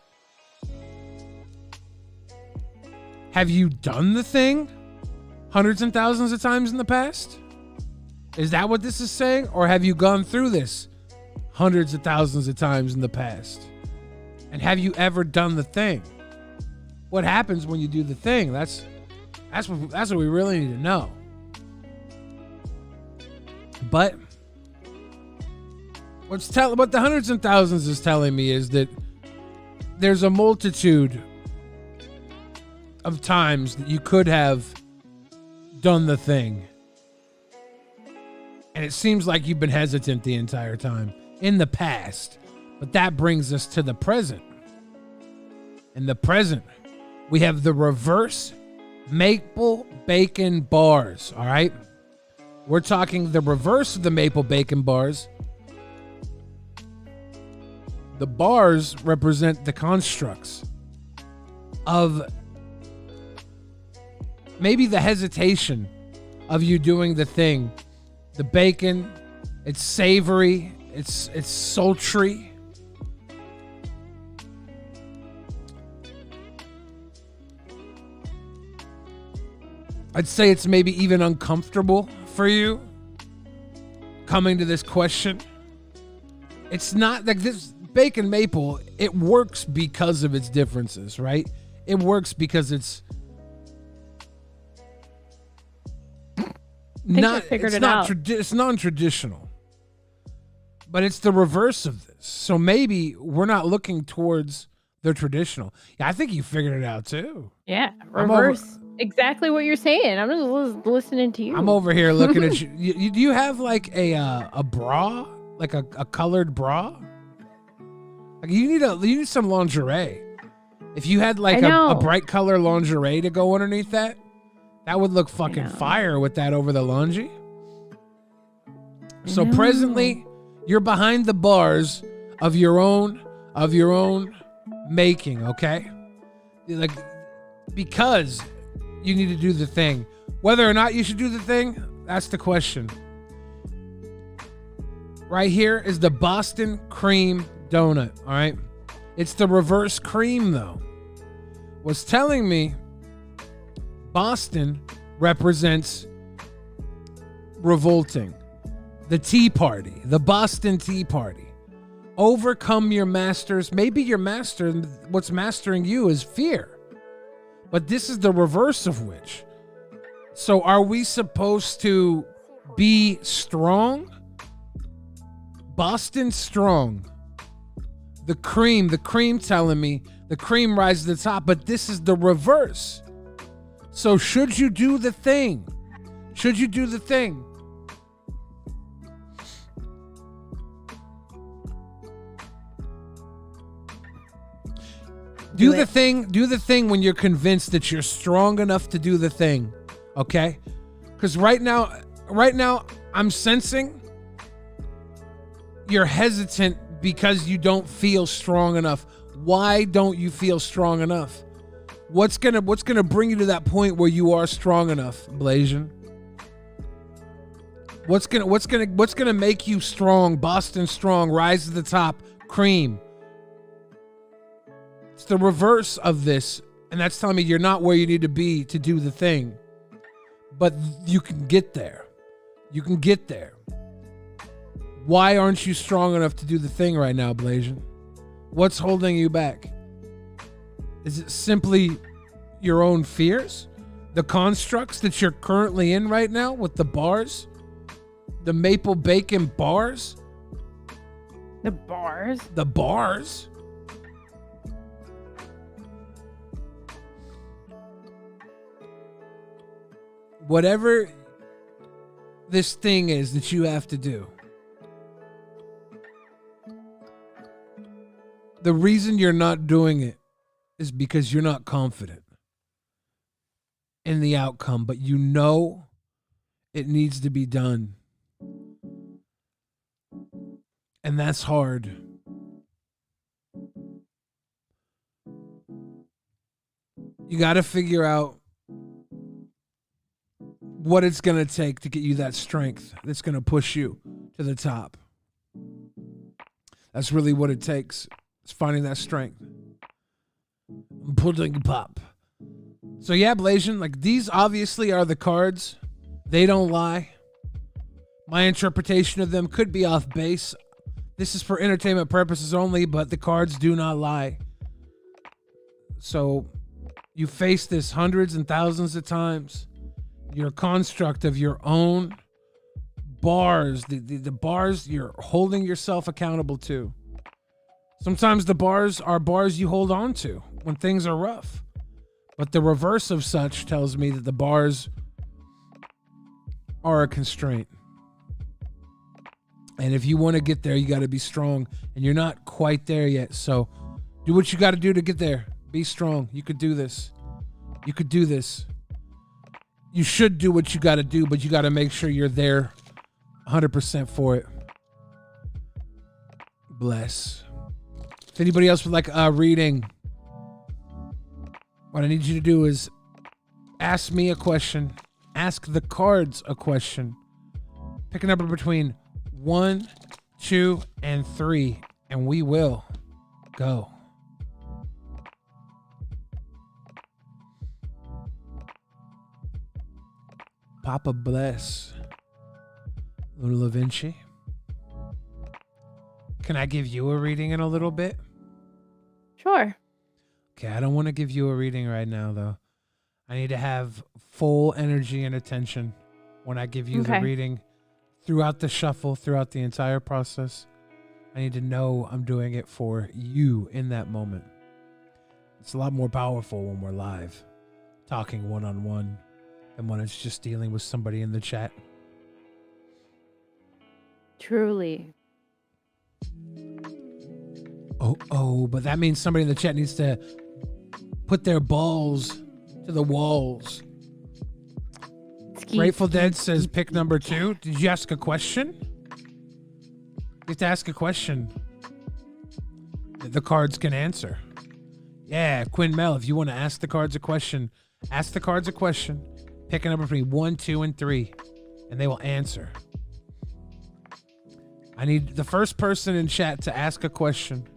Have you done the thing hundreds and thousands of times in the past? Is that what this is saying? Or have you gone through this hundreds of thousands of times in the past? And have you ever done the thing? What happens when you do the thing? That's what we really need to know. But what the hundreds and thousands is telling me is that there's a multitude of times that you could have done the thing. And it seems like you've been hesitant the entire time in the past. But that brings us to the present. In the present, we have the reverse maple bacon bars, all right? We're talking the reverse of the maple bacon bars. The bars represent the constructs of maybe the hesitation of you doing the thing. The bacon, it's savory, it's sultry. I'd say it's maybe even uncomfortable for you coming to this question. It's not like this bacon maple, it works because of its differences, right? It works because it's it's non-traditional. But it's the reverse of this. So maybe we're not looking towards the traditional. Yeah, I think you figured it out too. Yeah, reverse. Exactly what you're saying. I'm just listening to you. I'm over here looking at you. Do you have like a bra, like a colored bra? Like you need some lingerie. If you had like a bright color lingerie to go underneath that, that would look fucking fire with that over the lingerie. So presently, you're behind the bars of your own making, okay? Like because you need to do the thing. Whether or not you should do the thing, that's the question. Right here is the Boston cream donut, all right? It's the reverse cream, though. Was telling me Boston represents revolting. The Tea Party, the Boston Tea Party. Overcome your masters. Maybe your master, what's mastering you is fear. But this is the reverse of which. So are we supposed to be strong? Boston strong. The cream telling me the cream rises to the top, but this is the reverse. So should you do the thing? Should you do the thing? Do the thing when you're convinced that you're strong enough to do the thing. Okay? Because right now I'm sensing you're hesitant because you don't feel strong enough. Why don't you feel strong enough? What's gonna bring you to that point where you are strong enough, Blasian? What's gonna make you strong, Boston strong, rise to the top, cream? It's the reverse of this, and that's telling me you're not where you need to be to do the thing. But you can get there. You can get there. Why aren't you strong enough to do the thing right now, Blasian? What's holding you back? Is it simply your own fears? The constructs that you're currently in right now with the bars? The maple bacon bars? The bars? The bars? Whatever this thing is that you have to do, the reason you're not doing it is because you're not confident in the outcome, but you know it needs to be done. And that's hard. You got to figure out what it's going to take to get you that strength that's going to push you to the top. That's really what it takes. It's finding that strength. Pudding pop. So yeah, Blasian, like these obviously are the cards. They don't lie. My interpretation of them could be off base. This is for entertainment purposes only, but the cards do not lie. So you face this hundreds and thousands of times. You're a construct of your own bars, the bars you're holding yourself accountable to. Sometimes the bars are bars you hold on to when things are rough. But the reverse of such tells me that the bars are a constraint. And if you want to get there, you got to be strong. And you're not quite there yet. So do what you got to do to get there. Be strong. You could do this. You could do this. You should do what you got to do, but you got to make sure you're there 100% for it. Bless. If anybody else would like a reading, what I need you to do is ask me a question. Ask the cards a question. Pick a number between 1, 2, and 3, and we will go. Papa bless. Luna Vinci. Can I give you a reading in a little bit? Sure. Okay, I don't want to give you a reading right now, though. I need to have full energy and attention when I give you the reading throughout the shuffle, throughout the entire process. I need to know I'm doing it for you in that moment. It's a lot more powerful when we're live, talking one-on-one, than when it's just dealing with somebody in the chat. Truly. Oh, but that means somebody in the chat needs to put their balls to the walls. Grateful Dead says pick number 2. Did you ask a question? You have to ask a question that the cards can answer. Yeah, Quinn Mel, if you want to ask the cards a question, ask the cards a question. Pick a number between 1, 2, and 3, and they will answer. I need the first person in chat to ask a question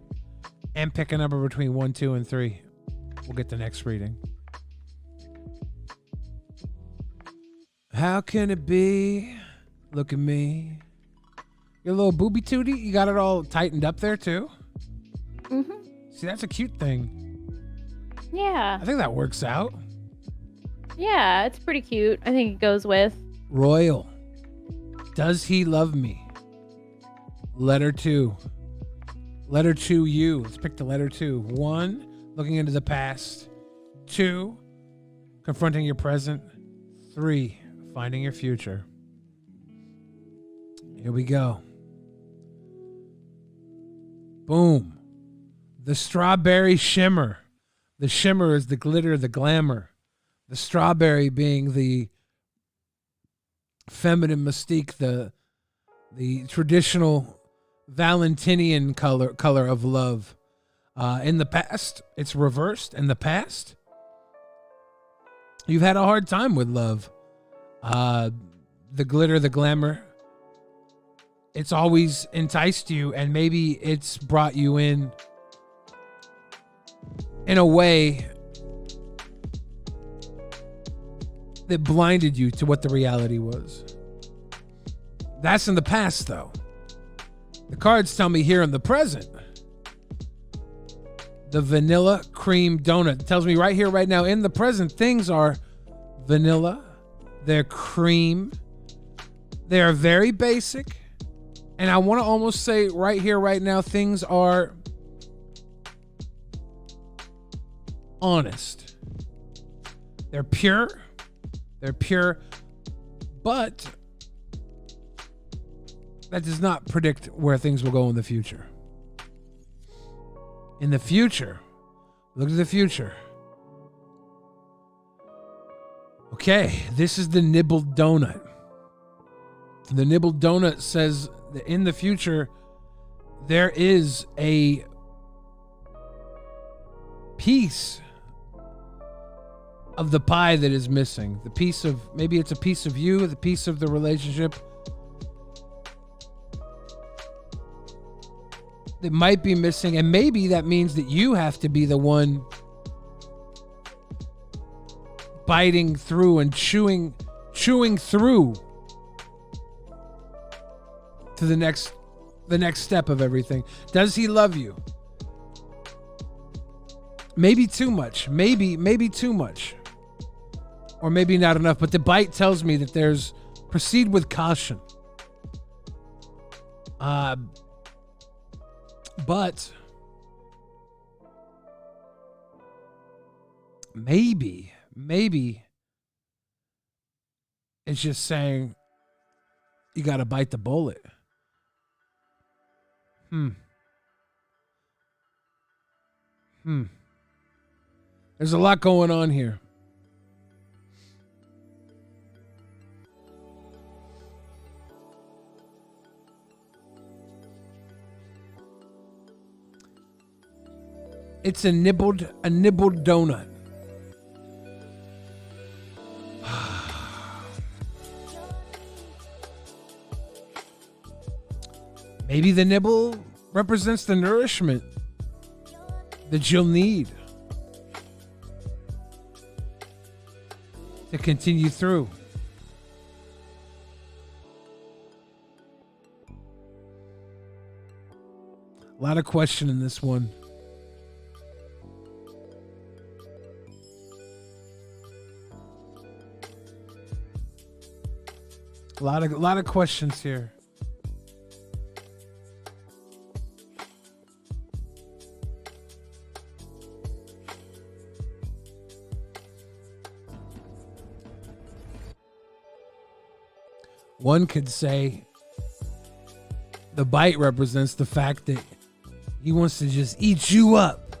and pick a number between 1, 2, and 3. We'll get the next reading. How can it be? Look at me. Your little booby tootie? You got it all tightened up there too? Mm-hmm. See, that's a cute thing. Yeah. I think that works out. Yeah, it's pretty cute. I think it goes with. Royal. Does he love me? Letter 2. Letter 2, you. Let's pick the letter 2. 1, looking into the past. 2, confronting your present. 3, finding your future. Here we go. Boom. The strawberry shimmer. The shimmer is the glitter, the glamour. The strawberry being the feminine mystique, the traditional Valentinian color of love. In the past, it's reversed. In the past, you've had a hard time with love. The glitter, the glamour, it's always enticed you, and maybe it's brought you in a way that blinded you to what the reality was. That's in the past, though. The cards tell me here in the present. The vanilla cream donut. It tells me right here, right now, in the present, things are vanilla. They're cream. They are very basic. And I want to almost say right here, right now, things are honest. They're pure. They're pure. But that does not predict where things will go in the future. In the future, look at the future. Okay, this is the nibbled donut. The nibbled donut says that in the future, there is a piece of the pie that is missing. The piece of, maybe it's a piece of you, the piece of the relationship that might be missing. And maybe that means that you have to be the one biting through and chewing through to the next step of everything. Does he love you? Maybe too much. Maybe too much. Or maybe not enough. But the bite tells me that there's proceed with caution. But maybe it's just saying you got to bite the bullet. There's a lot going on here. It's a nibbled donut. Maybe the nibble represents the nourishment that you'll need to continue through. A lot of question in this one. A lot of questions here. One could say the bite represents the fact that he wants to just eat you up.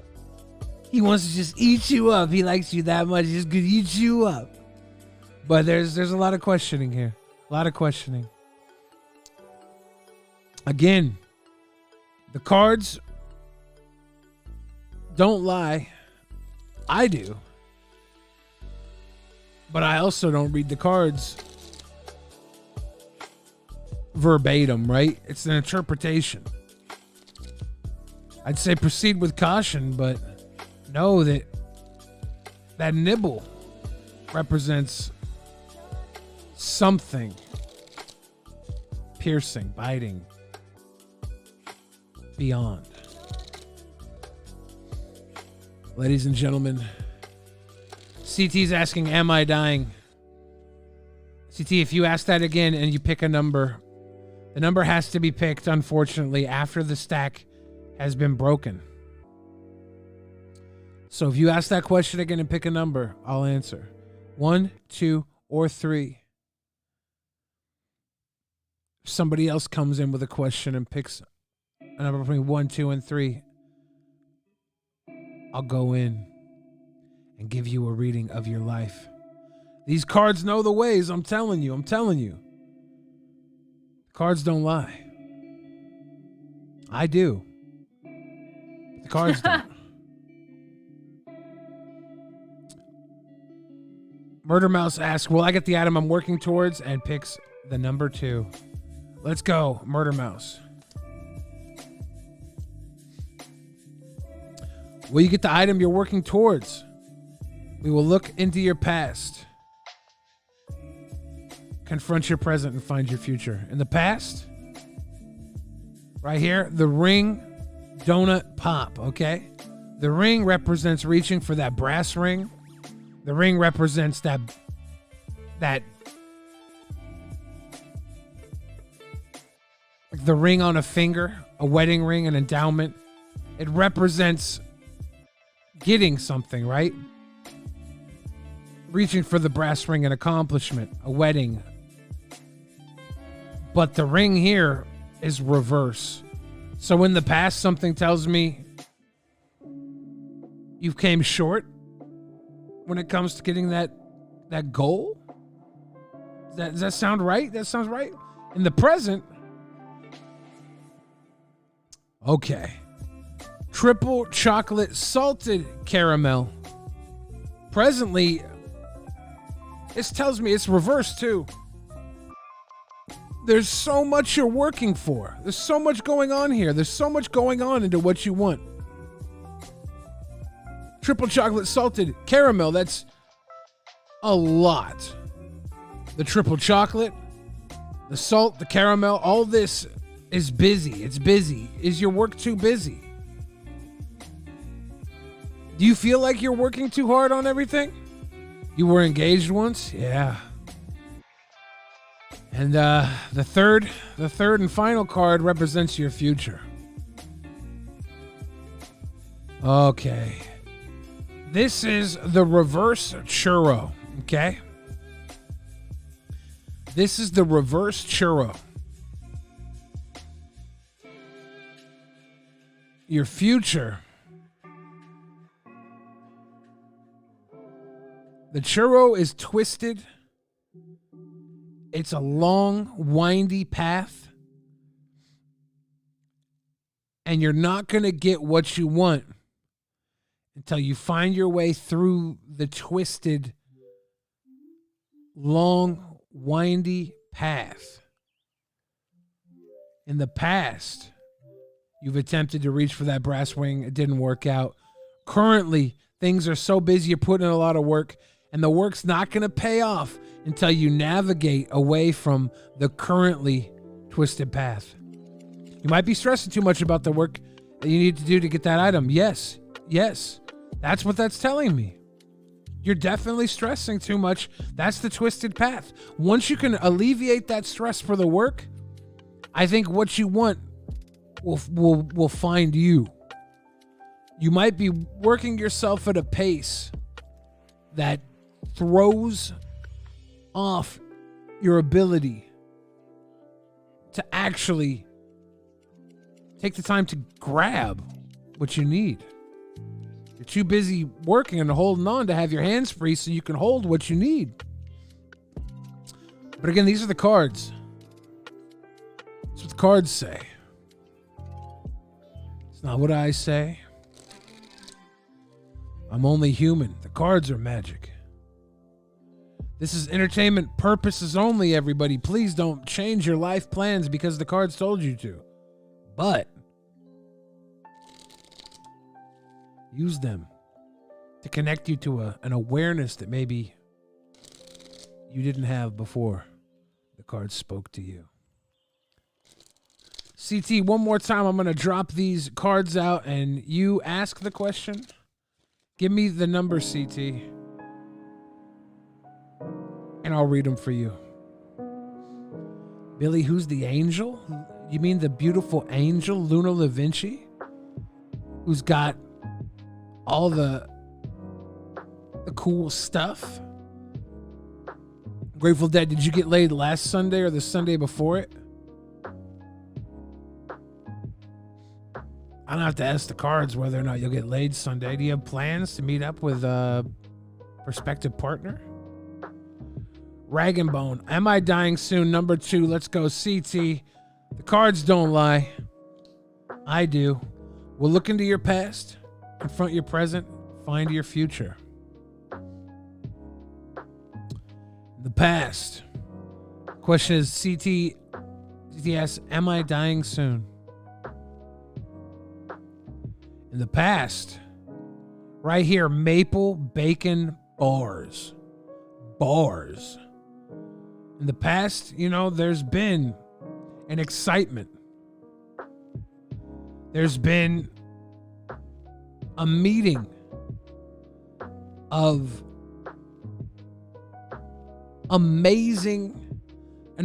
He wants to just eat you up. He likes you that much. He's just gonna eat you up. But there's a lot of questioning here. A lot of questioning. Again, the cards don't lie. I do. But I also don't read the cards verbatim, right? It's an interpretation. I'd say proceed with caution, but know that that nibble represents something piercing, biting, beyond. Ladies and gentlemen, CT's asking, am I dying? CT, if you ask that again and you pick a number, the number has to be picked, unfortunately, after the stack has been broken. So if you ask that question again and pick a number, I'll answer. 1, 2, or 3. If somebody else comes in with a question and picks a number between 1, 2, and 3, I'll go in and give you a reading of your life. These cards know the ways, I'm telling you. Cards don't lie. I do. But the cards don't. Murder Mouse asks, will I get the item I'm working towards? And picks the number 2. Let's go, Murder Mouse. Will you get the item you're working towards? We will look into your past. Confront your present and find your future. In the past, right here, the ring donut pop, okay? The ring represents reaching for that brass ring. The ring represents that the ring on a finger, a wedding ring, an endowment. It represents getting something, right? Reaching for the brass ring, an accomplishment, a wedding. But the ring here is reverse. So in the past, something tells me you came short when it comes to getting that goal. Does that sound right? That sounds right. In the present, okay. Triple chocolate salted caramel. Presently, this tells me it's reversed too. There's so much you're working for. There's so much going on here. There's so much going on into what you want. Triple chocolate salted caramel. That's a lot. The triple chocolate, the salt, the caramel, all this is busy. It's busy. Is your work too busy? Do you feel like you're working too hard on everything? You were engaged once? Yeah. And the third and final card represents your future. Okay. This is the reverse churro, okay? This is the reverse churro. Your future. The churro is twisted. It's a long, windy path. And you're not going to get what you want until you find your way through the twisted, long, windy path. In the past, you've attempted to reach for that brass ring. It didn't work out. Currently, things are so busy, you're putting in a lot of work, and the work's not going to pay off until you navigate away from the currently twisted path. You might be stressing too much about the work that you need to do to get that item. Yes. That's what that's telling me. You're definitely stressing too much. That's the twisted path. Once you can alleviate that stress for the work, I think what you want will find you. You might be working yourself at a pace that throws off your ability to actually take the time to grab what you need. You're too busy working and holding on to have your hands free so you can hold what you need. But again, these are the cards. That's what the cards say. It's not what I say. I'm only human. The cards are magic. This is entertainment purposes only, everybody. Please don't change your life plans because the cards told you to. But use them to connect you to an awareness that maybe you didn't have before the cards spoke to you. CT, one more time, I'm going to drop these cards out and you ask the question. Give me the number, CT, and I'll read them for you. Billy, who's the angel? You mean the beautiful angel, Luna da Vinci? Who's got all the cool stuff? Grateful Dead, did you get laid last Sunday or the Sunday before it? I don't have to ask the cards whether or not you'll get laid Sunday. Do you have plans to meet up with a prospective partner? Rag and Bone, am I dying soon? Number 2, let's go. CT, the cards don't lie. I do. We'll look into your past, confront your present, find your future. The past. Question is, CT asks, am I dying soon? In the past, right here, maple bacon bars. Bars. In the past, there's been an excitement. There's been a meeting of an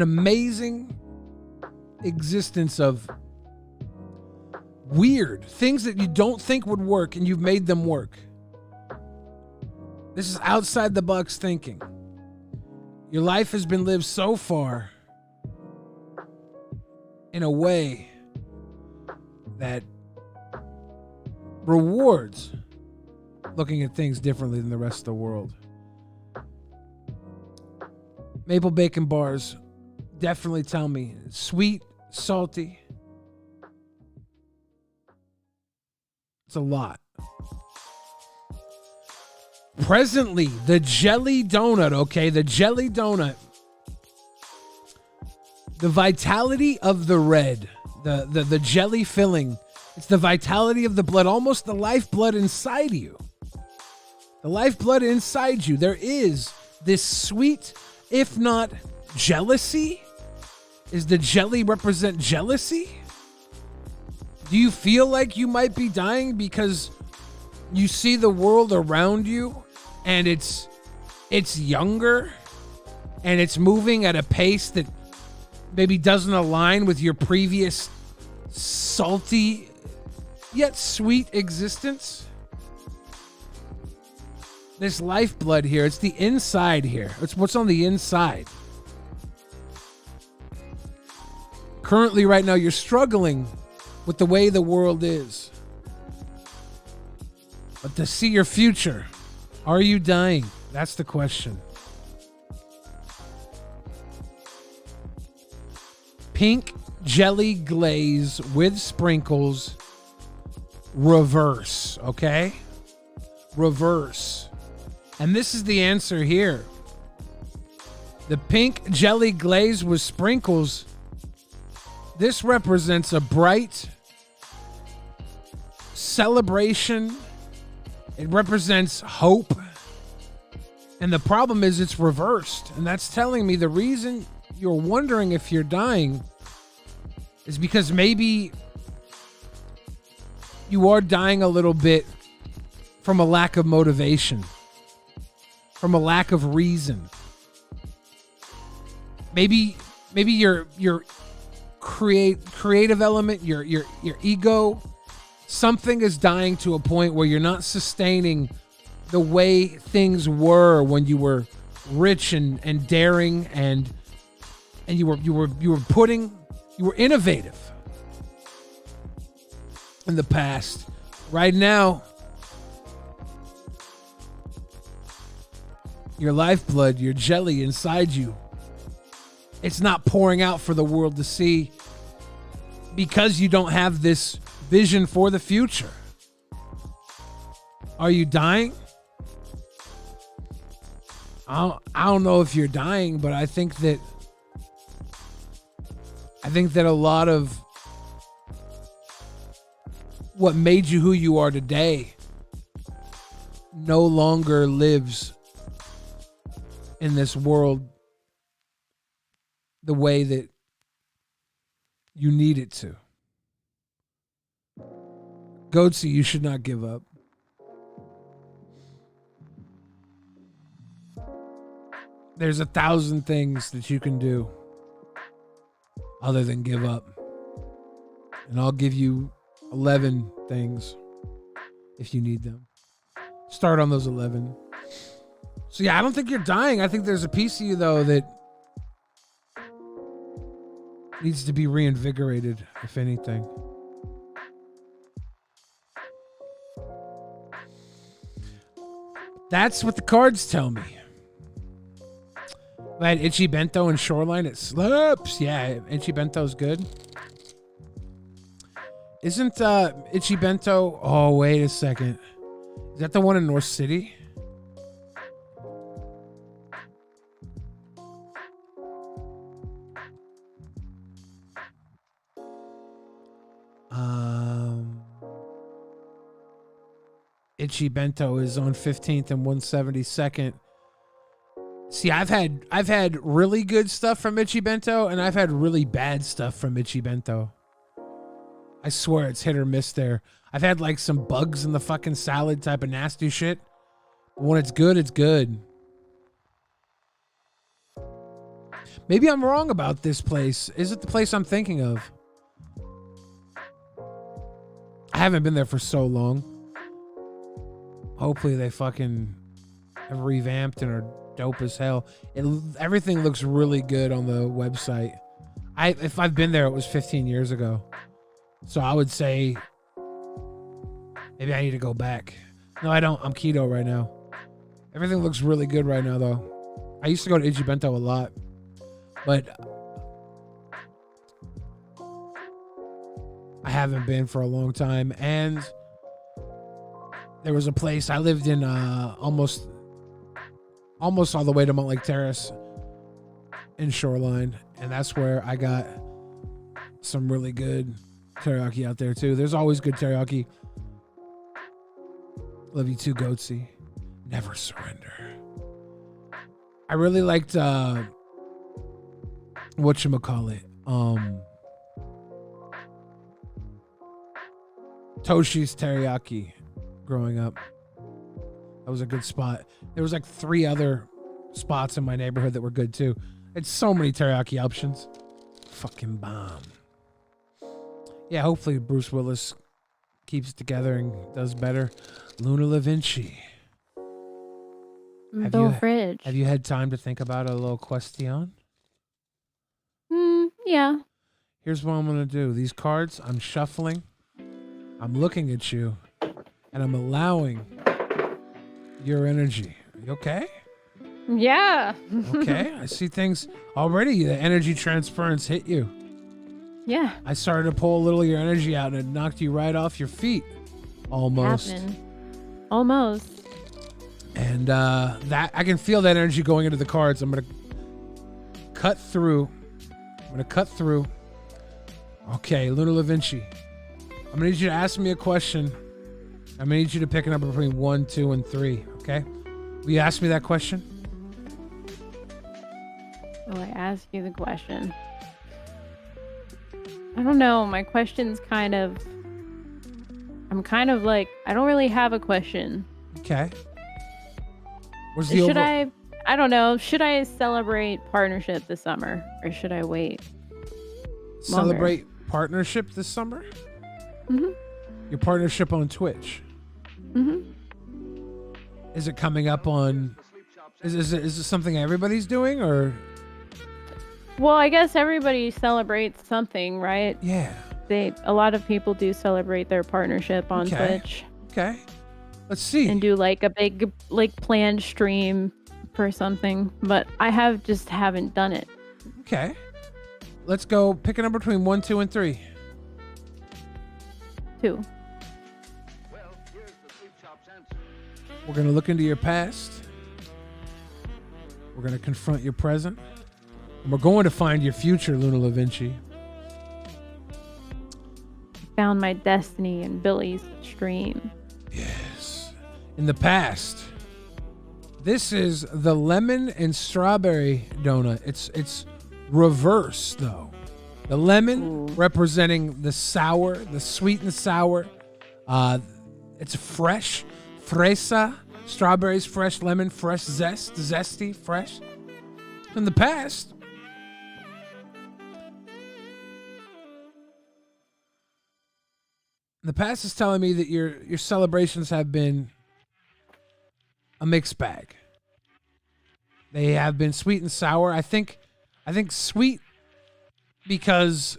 amazing existence of weird things that you don't think would work, and you've made them work. This is outside the box thinking. Your life has been lived so far in a way that rewards looking at things differently than the rest of the world. Maple bacon bars definitely tell me sweet, salty. It's a lot. Presently, the jelly donut, okay? The jelly donut. The vitality of the red. The jelly filling. It's the vitality of the blood. Almost the lifeblood inside you. The lifeblood inside you. There is this sweet, if not jealousy? Is the jelly represent jealousy? Do you feel like you might be dying because you see the world around you and it's younger and it's moving at a pace that maybe doesn't align with your previous salty yet sweet existence? This lifeblood here, it's the inside here. It's what's on the inside. Currently, right now, you're struggling with the way the world is. But to see your future, are you dying? That's the question. Pink jelly glaze with sprinkles. Reverse, okay? Reverse. And this is the answer here. The pink jelly glaze with sprinkles. This represents a bright celebration. It represents hope. And the problem is it's reversed. And that's telling me the reason you're wondering if you're dying is because maybe you are dying a little bit from a lack of motivation, from a lack of reason. Maybe your creative element, your ego, something is dying to a point where you're not sustaining the way things were when you were rich and daring and you were innovative in the past. Right now, your lifeblood, your jelly inside you, it's not pouring out for the world to see because you don't have this vision for the future. Are you dying? I don't know if you're dying, but I think that a lot of what made you who you are today no longer lives in this world the way that you need it to. Goatsy, you should not give up. There's 1,000 things that you can do other than give up. And I'll give you 11 things if you need them. Start on those 11. So yeah, I don't think you're dying. I think there's a piece of you, though, that needs to be reinvigorated, if anything. That's what the cards tell me. I had Itchy Bento and Shoreline. It slaps. Yeah, Itchy Bento's good. Isn't Itchy Bento... Oh, wait a second. Is that the one in North City? Itchy Bento is on 15th and 172nd. See, I've had really good stuff from Itchy Bento, and I've had really bad stuff from Itchy Bento. I swear it's hit or miss there. I've had like some bugs in the fucking salad type of nasty shit. But when it's good, it's good. Maybe I'm wrong about this place. Is it the place I'm thinking of? I haven't been there for so long. Hopefully they fucking have revamped and are dope as hell. Everything looks really good on the website. If I've been there, it was 15 years ago. So I would say maybe I need to go back. No, I don't. I'm keto right now. Everything looks really good right now, though. I used to go to Itchy Bento a lot, but I haven't been for a long time. And there was a place I lived in almost all the way to Montlake Terrace in Shoreline, and that's where I got some really good teriyaki out there too. There's always good teriyaki. Love you too, Goatsy. Never surrender. I really liked whatchamacallit. Toshi's teriyaki growing up. That was a good spot. There was like 3 other spots in my neighborhood that were good too. It's so many teriyaki options. Fucking bomb. Yeah, hopefully Bruce Willis keeps it together and does better. Luna Vinci. Bill Fridge. Have you had time to think about a little question? Yeah. Here's what I'm going to do. These cards, I'm shuffling. I'm looking at you. And I'm allowing your energy. Are you okay? Yeah. Okay. I see things already. The energy transference hit you. Yeah. I started to pull a little of your energy out and it knocked you right off your feet. Almost. Almost. And that I can feel that energy going into the cards. I'm going to cut through. Okay, Luna Vinci. I'm going to need you to ask me a question. I'm going to need you to pick a number between 1, 2, and 3. Okay? Will you ask me that question? Will I ask you the question? I don't know. My question's I'm kind of like, I don't really have a question. Okay. I don't know. Should I celebrate partnership this summer or should I wait? Celebrate partnership this summer? Mm-hmm. Your partnership on Twitch? Mm-hmm. Is it coming up on... Is it something everybody's doing or... Well, I guess everybody celebrates something, right? Yeah. A lot of people do celebrate their partnership on Twitch. Okay. Let's see. And do like a big planned stream for something, but I haven't done it. Okay. Let's go pick a number between 1, 2, and 3. 2. We're going to look into your past. We're going to confront your present. And we're going to find your future, Luna Vinci. Found my destiny in Billy's stream. Yes. In the past. This is the lemon and strawberry donut. It's reverse though. The lemon representing the sour, the sweet and sour. It's fresh, fresa. Strawberries fresh, lemon fresh, zesty, fresh. In the past. The past is telling me that your celebrations have been a mixed bag. They have been sweet and sour. I think sweet because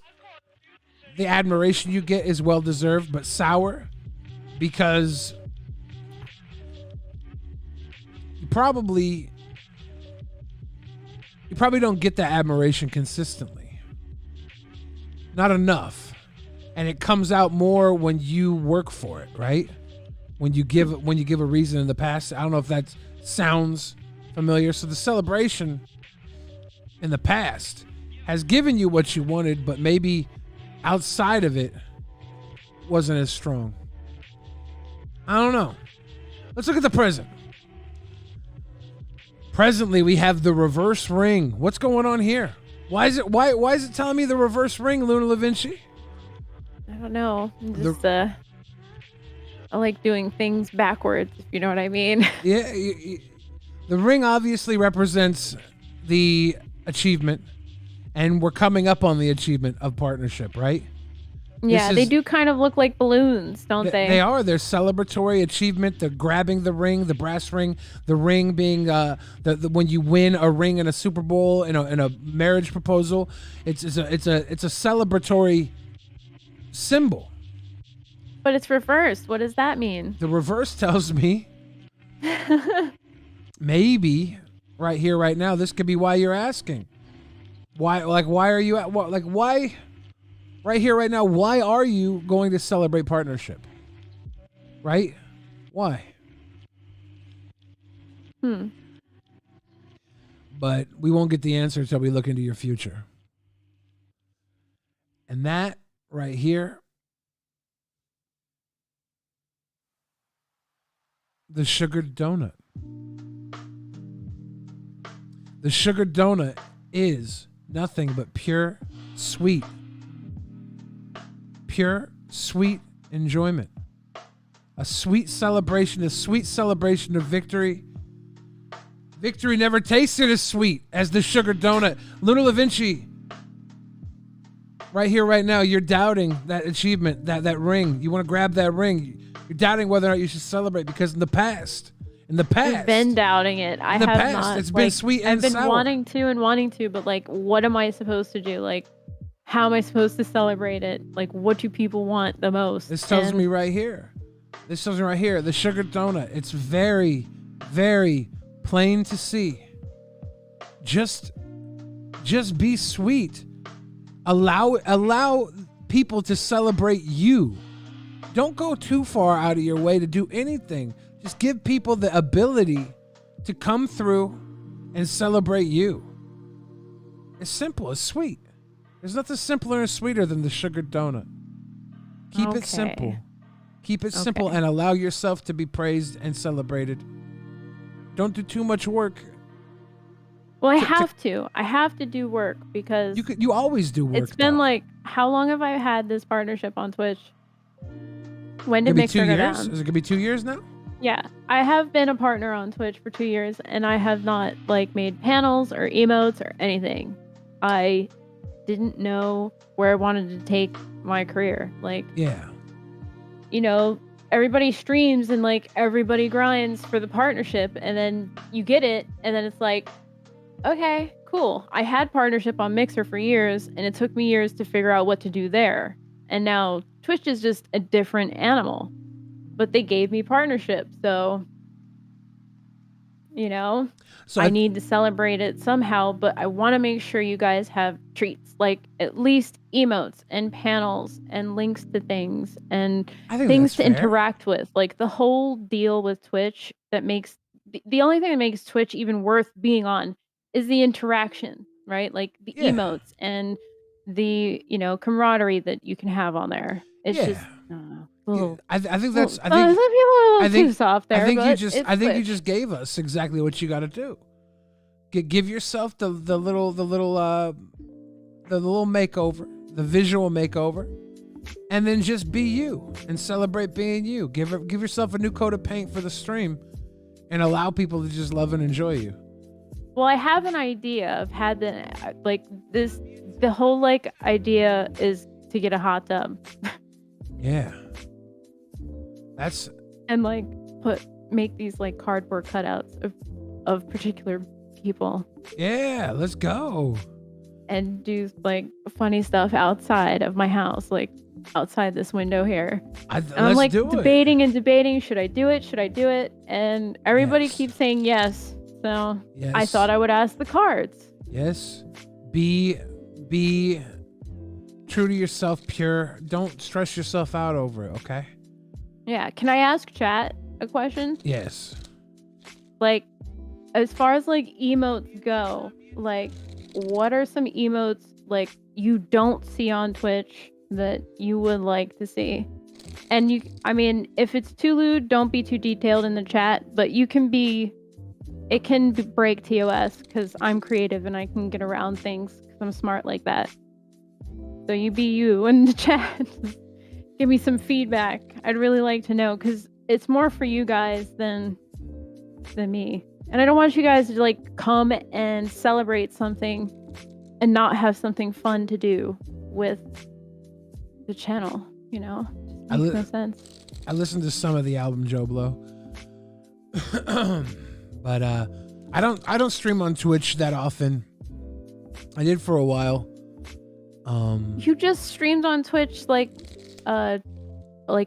the admiration you get is well deserved, but sour because you probably don't get that admiration consistently. Not enough. And it comes out more when you work for it, right? When you give a reason in the past. I don't know if that sounds familiar. So the celebration in the past has given you what you wanted, but maybe outside of it wasn't as strong. I don't know. Let's look at the present. Presently, we have the reverse ring. What's going on here? Why is it telling me the reverse ring, Luna Vinci? I don't know. I like doing things backwards, if you know what I mean. Yeah, the ring obviously represents the achievement, and we're coming up on the achievement of partnership, right? Yeah, they do kind of look like balloons, don't they? They are. They're celebratory achievement. They're grabbing the ring, the brass ring. The ring being the when you win a ring in a Super Bowl in a marriage proposal. It's a celebratory symbol. But it's reversed. What does that mean? The reverse tells me maybe right here, right now, this could be why you're asking. Why are you at what? Like, why right here, right now, why are you going to celebrate partnership? Right? Why? But we won't get the answer until we look into your future. And that right here, the sugared donut. The sugar donut is nothing but pure sweet. Pure sweet enjoyment. A sweet celebration of victory. Victory never tasted as sweet as the sugar donut. Little Vinci, right here, right now, you're doubting that achievement, that ring. You want to grab that ring. You're doubting whether or not you should celebrate because in the past, I've been doubting it. I in the have past, not. it's been sweet and I've been sour. wanting to, but like, what am I supposed to do? Like, how am I supposed to celebrate it? Like, what do people want the most? This tells me right here. The sugar donut. It's very, very plain to see. Just be sweet. Allow people to celebrate you. Don't go too far out of your way to do anything. Just give people the ability to come through and celebrate you. It's simple. It's sweet. There's nothing simpler and sweeter than the sugar donut. Keep it simple. Keep it simple and allow yourself to be praised and celebrated. Don't do too much work. Well, I have to do work because you always do work. It's been like, how long have I had this partnership on Twitch? When did Mixer go down? Is it gonna be 2 years now? Yeah, I have been a partner on Twitch for 2 years, and I have not like made panels or emotes or anything. I didn't know where I wanted to take my career. Like, yeah, you know, everybody streams and like everybody grinds for the partnership, and then you get it, and then it's like, okay, cool. I had partnership on Mixer for years, and it took me years to figure out what to do there. And now Twitch is just a different animal. But they gave me partnership, so I need to celebrate it somehow, but I want to make sure you guys have treats, like at least emotes and panels and links to things and things to interact with. Like the whole deal with Twitch that makes the only thing that makes Twitch even worth being on is the interaction, right? Like the emotes and the, camaraderie that you can have on there. It's just I think that's. Some people are a little too soft there. I think you just gave us exactly what you got to do. Give yourself the little makeover, the visual makeover, and then just be you and celebrate being you. Give yourself a new coat of paint for the stream, and allow people to just love and enjoy you. Well, I have an idea. I've had the whole idea is to get a hot tub. Yeah. And make these cardboard cutouts of particular people. Yeah, let's go. And do funny stuff outside of my house, outside this window here. I'm debating, should I do it? And everybody keeps saying yes. So I thought I would ask the cards. Yes. Be true to yourself, pure. Don't stress yourself out over it, okay? Yeah. Can I ask chat a question? Yes. As far as emotes go, what are some emotes you don't see on Twitch that you would like to see? And if it's too lewd, don't be too detailed in the chat, but it can break TOS because I'm creative and I can get around things because I'm smart like that. So you be you in the chat. Give me some feedback. I'd really like to know because it's more for you guys than me. And I don't want you guys to come and celebrate something and not have something fun to do with the channel, Just makes no sense. I listened to some of the album Joe Blow. But I don't stream on Twitch that often. I did for a while. You just streamed on Twitch a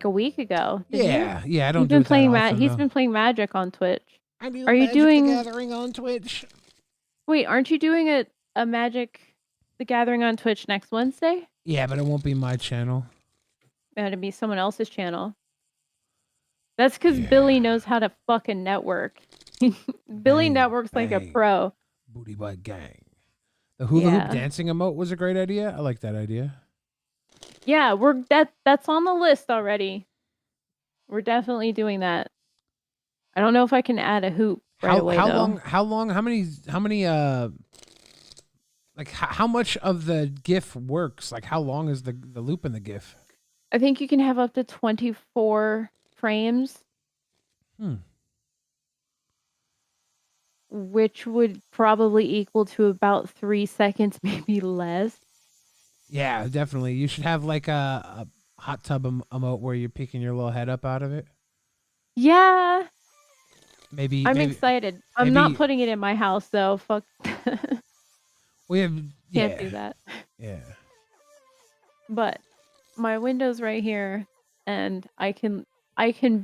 week ago. Yeah, I don't. He's been playing Magic on Twitch. Are you doing the Gathering on Twitch? Wait, aren't you doing a Magic the Gathering on Twitch next Wednesday? Yeah, but it won't be my channel. It'll be someone else's channel. That's because Billy knows how to fucking network. Billy networks like a pro. Booty butt gang. The hula hoop dancing emote was a great idea. I like that idea. Yeah, that's on the list already. We're definitely doing that. I don't know if I can add a hoop. right away, though. How many like how much of the GIF works? Like how long is the loop in the GIF? I think you can have up to 24 frames, Hmm. which would probably equal to about 3 seconds, maybe less. Yeah, definitely. You should have like a hot tub emote where you're peeking your little head up out of it. Yeah, Maybe I'm maybe excited. I'm not maybe putting it in my house, though. Fuck. we have Can't do that. Yeah. But my window's right here, and I can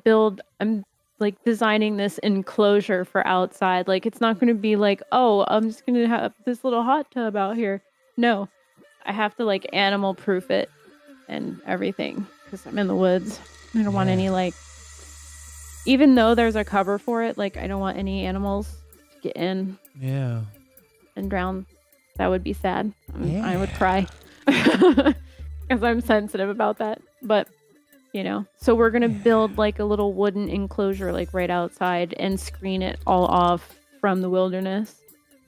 build. I'm like designing this enclosure for outside. Like it's not going to be like, oh, I'm just going to have this little hot tub out here. No, I have to like animal proof it and everything because I'm in the woods. I don't want any like, even though there's a cover for it, like I don't want any animals to get in. Yeah. And drown. That would be sad. I would Yeah. cry because I'm sensitive about that. But so we're gonna build like a little wooden enclosure like right outside and screen it all off from the wilderness.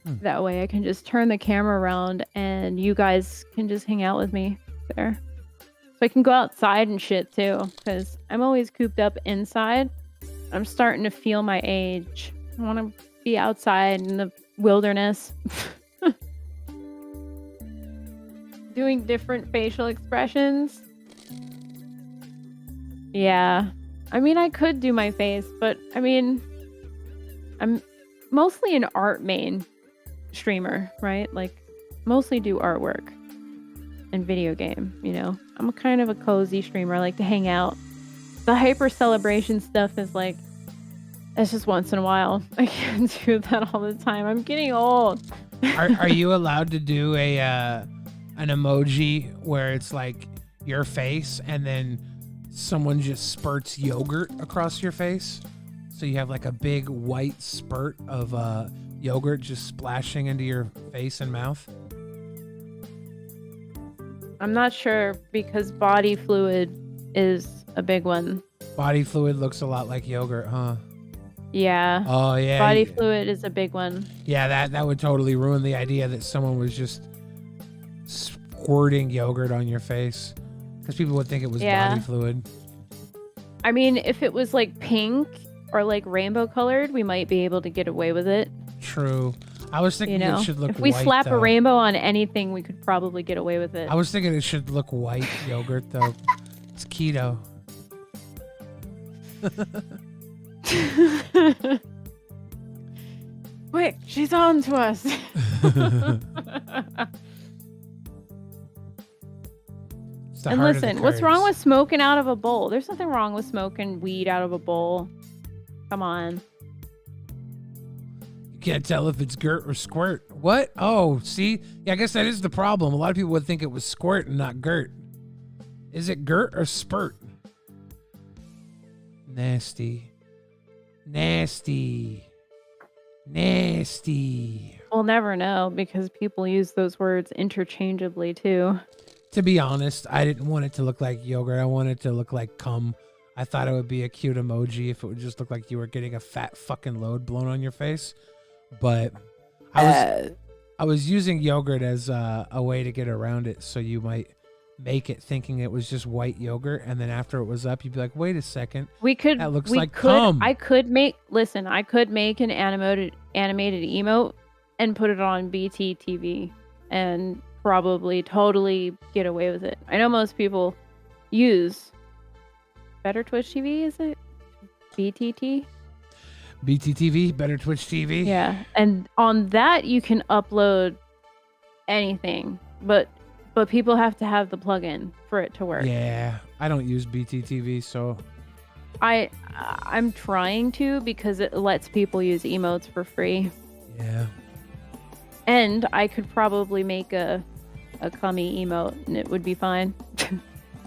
That way I can just turn the camera around and you guys can just hang out with me there. So I can go outside and shit too, because I'm always cooped up inside. I'm starting to feel my age. I want to be outside in the wilderness. Doing different facial expressions. Yeah. I mean, I could do my face, but I mean, I'm mostly an art main streamer, right? Like, mostly do artwork and video game, I'm a kind of a cozy streamer. I like to hang out. The hyper celebration stuff is like, it's just once in a while. I can't do that all the time. I'm getting old. Are you allowed to do an emoji where it's like your face and then someone just spurts yogurt across your face? So you have like a big white spurt of yogurt just splashing into your face and mouth? I'm not sure because body fluid is a big one. Body fluid looks a lot like yogurt, huh? Yeah. Oh, yeah. Body fluid is a big one. Yeah, that would totally ruin the idea that someone was just squirting yogurt on your face. Because people would think it was body fluid. I mean, if it was like pink or like rainbow colored, we might be able to get away with it. True. I was thinking it should look white. If we slap though. a rainbow on anything, we could probably get away with it. I was thinking it should look white yogurt, though. It's keto. Quick, she's on to us. And listen, what's wrong with smoking out of a bowl? There's nothing wrong with smoking weed out of a bowl. Come on. You can't tell if it's gurt or squirt. What? Oh, see? Yeah, I guess that is the problem. A lot of people would think it was squirt and not gurt. Is it gurt or spurt? Nasty. Nasty. Nasty. We'll never know because people use those words interchangeably too. To be honest, I didn't want it to look like yogurt. I wanted it to look like cum. I thought it would be a cute emoji if it would just look like you were getting a fat fucking load blown on your face. But I was using yogurt as a way to get around it, so you might make it thinking it was just white yogurt, and then after it was up, you'd be like, "Wait a second, that looks like cum." I could make an animated emote and put it on BT TV and probably totally get away with it. I know most people use Better Twitch TV, is it? BTT? BTTV, Better Twitch TV. Yeah, and on that you can upload anything, but people have to have the plugin for it to work. Yeah, I don't use BTTV, so I'm trying to because it lets people use emotes for free. Yeah. And I could probably make a cummy emote and it would be fine.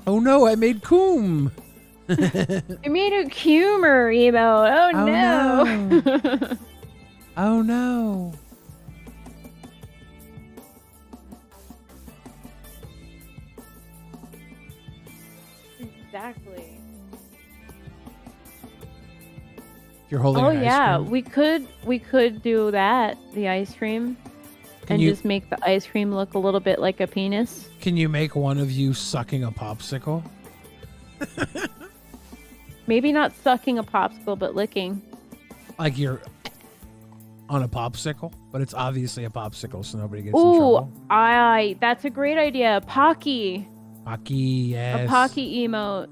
Oh no, I made coom. I made a humor emote. Oh no. Oh no. Exactly. If you're holding Oh an ice yeah, cream. we could do that. The ice cream, Can and you just make the ice cream look a little bit like a penis. can you make one of you sucking a popsicle? Maybe not sucking a popsicle, but licking. Like you're on a popsicle, but it's obviously a popsicle, so nobody gets in Ooh, trouble. that's a great idea. Pocky, Pocky, yes. a Pocky emote.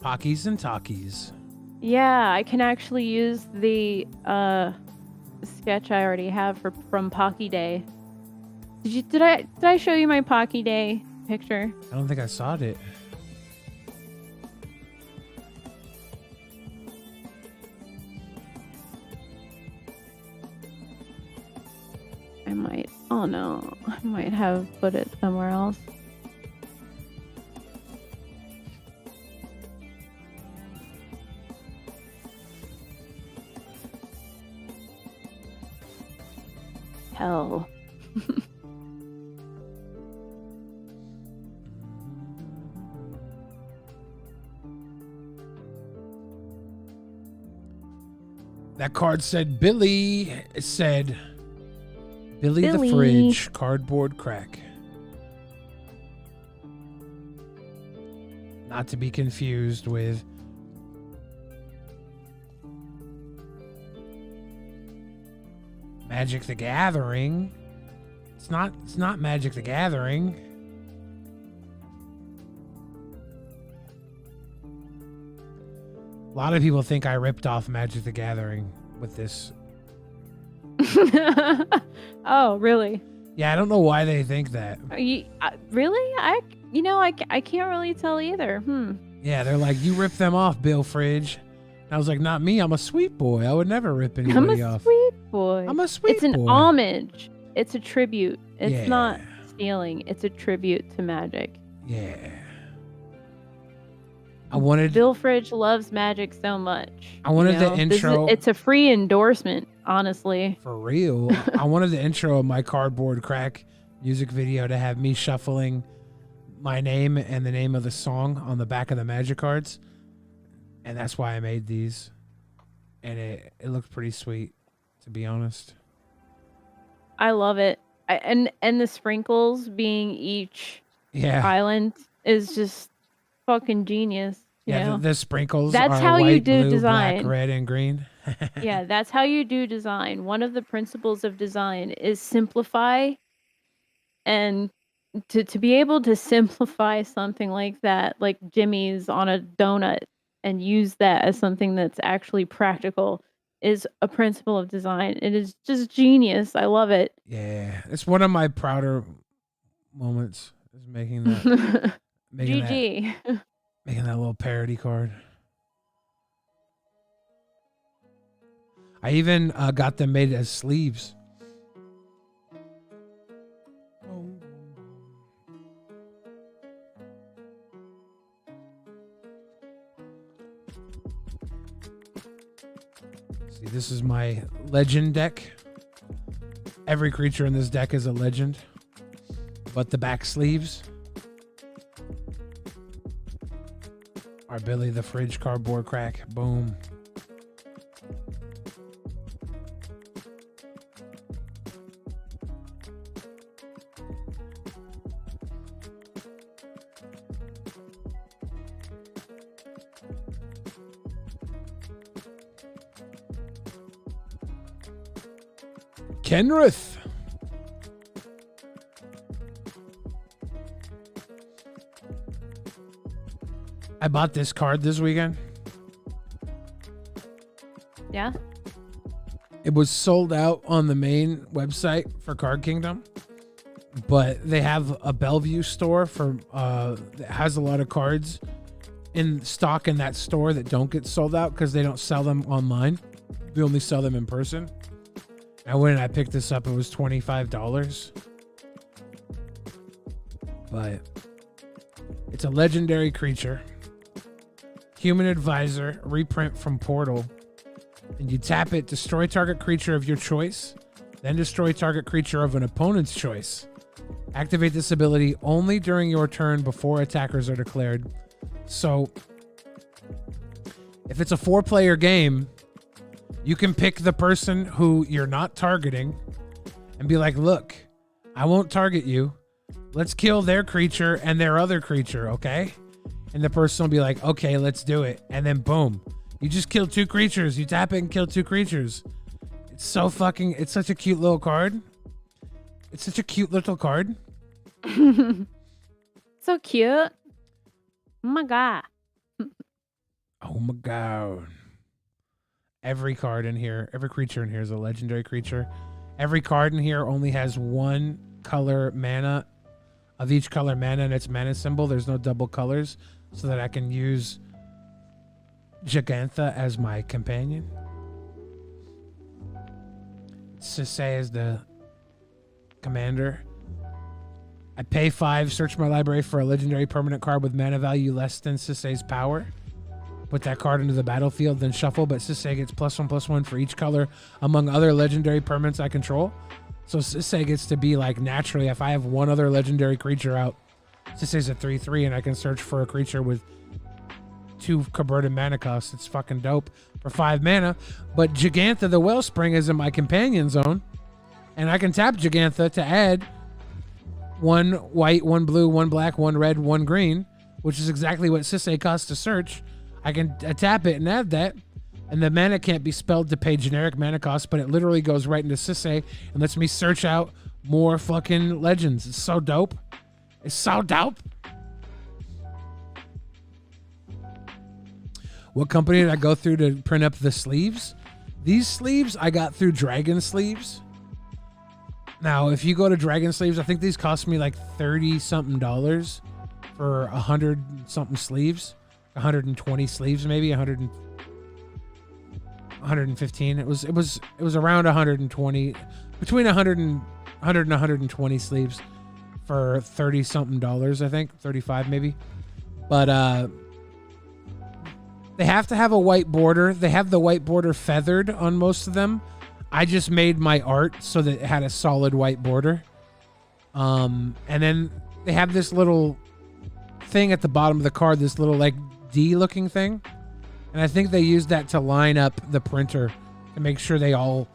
Pockies and Talkies. Yeah, I can actually use the sketch I already have from Pocky Day. Did I show you my Pocky Day picture? I don't think I saw it. Oh no, I might have put it somewhere else. Hell. That card said Billy. It said Billy the Billy. Fridge, cardboard crack. Not to be confused with Magic the Gathering. It's not Magic the Gathering. A lot of people think I ripped off Magic the Gathering with this. Oh, really? Yeah, I don't know why they think that. Really? I can't really tell either. Yeah, they're like, you ripped them off, Bill Fridge. And I was like, not me. I'm a sweet boy. I would never rip I'm anybody a off. sweet boy. I'm a sweet boy. It's an homage. It's a tribute. It's Yeah. not stealing. It's a tribute to magic. Yeah. I wanted Bill Fridge loves magic so much. I wanted the This intro- it's a free endorsement, honestly. for real. I wanted the intro of my cardboard crack music video to have me shuffling my name and the name of the song on the back of the magic cards. And that's why I made these. And it looked pretty sweet, to be honest. I love it. And the sprinkles being each Yeah. island is just fucking genius. You Yeah, know? the sprinkles That's are how white, you do blue, design. black, red, and green. Yeah, that's how you do design. One of the principles of design is simplify, and to be able to simplify something like that, like Jimmy's on a donut, and use that as something that's actually practical is a principle of design. It is just genius. I love it. Yeah, it's one of my prouder moments is making that GG. making that little parody card. I even got them made as sleeves. See, this is my legend deck. Every creature in this deck is a legend, but the back sleeves are Billy the Fridge cardboard crack. Boom. Kenrith. I bought this card this weekend. Yeah. It was sold out on the main website for Card Kingdom, but they have a Bellevue store for that has a lot of cards in stock in that store that don't get sold out because they don't sell them online. They only sell them in person. I went and I picked this up. It was $25. But it's a legendary creature. Human Advisor, reprint from Portal. And you tap it, destroy target creature of your choice, then destroy target creature of an opponent's choice. Activate this ability only during your turn before attackers are declared. So If it's a 4-player game, you can pick the person who you're not targeting and be like, look, I won't target you. Let's kill their creature and their other creature, okay? And the person will be like, okay, let's do it. And then boom. You just kill 2 creatures. You tap it and kill 2 creatures. It's so fucking... It's such a cute little card. It's such a cute little card. So cute. Oh my god. Oh my god. Every card in here, every creature in here is a legendary creature. Every card in here only has 1 color mana of each color mana and its mana symbol. There's no double colors, so that I can use Gigantha as my companion. Sisay is the commander. I pay 5, search my library for a legendary permanent card with mana value less than Sisay's power. Put that card into the battlefield, then shuffle, but Sisay gets +1/+1 for each color among other legendary permanents I control. So Sisay gets to be like, naturally, if I have 1 other legendary creature out, Sisay's a 3/3 and I can search for a creature with 2 converted mana costs. It's fucking dope for 5 mana. But Gigantha the Wellspring is in my companion zone, and I can tap Gigantha to add 1 white, 1 blue, 1 black, 1 red, 1 green, which is exactly what Sisay costs to search. I can tap it and add that, and the mana can't be spelled to pay generic mana costs, but it literally goes right into Sisay and lets me search out more fucking legends. It's so dope. It's so dope. What company did I go through to print up the sleeves? These sleeves I got through Dragon Sleeves. Now, if you go to Dragon Sleeves, I think these cost me like $30-something for 100-something sleeves. 120 sleeves, maybe 115. It was around 120, between 100 and 120 sleeves for $30-something, I think 35 maybe. But they have to have a white border. They have the white border feathered on most of them. I just made my art so that it had a solid white border. And then they have this little thing at the bottom of the card, this little like D looking thing. And I think they used that to line up the printer to make sure they all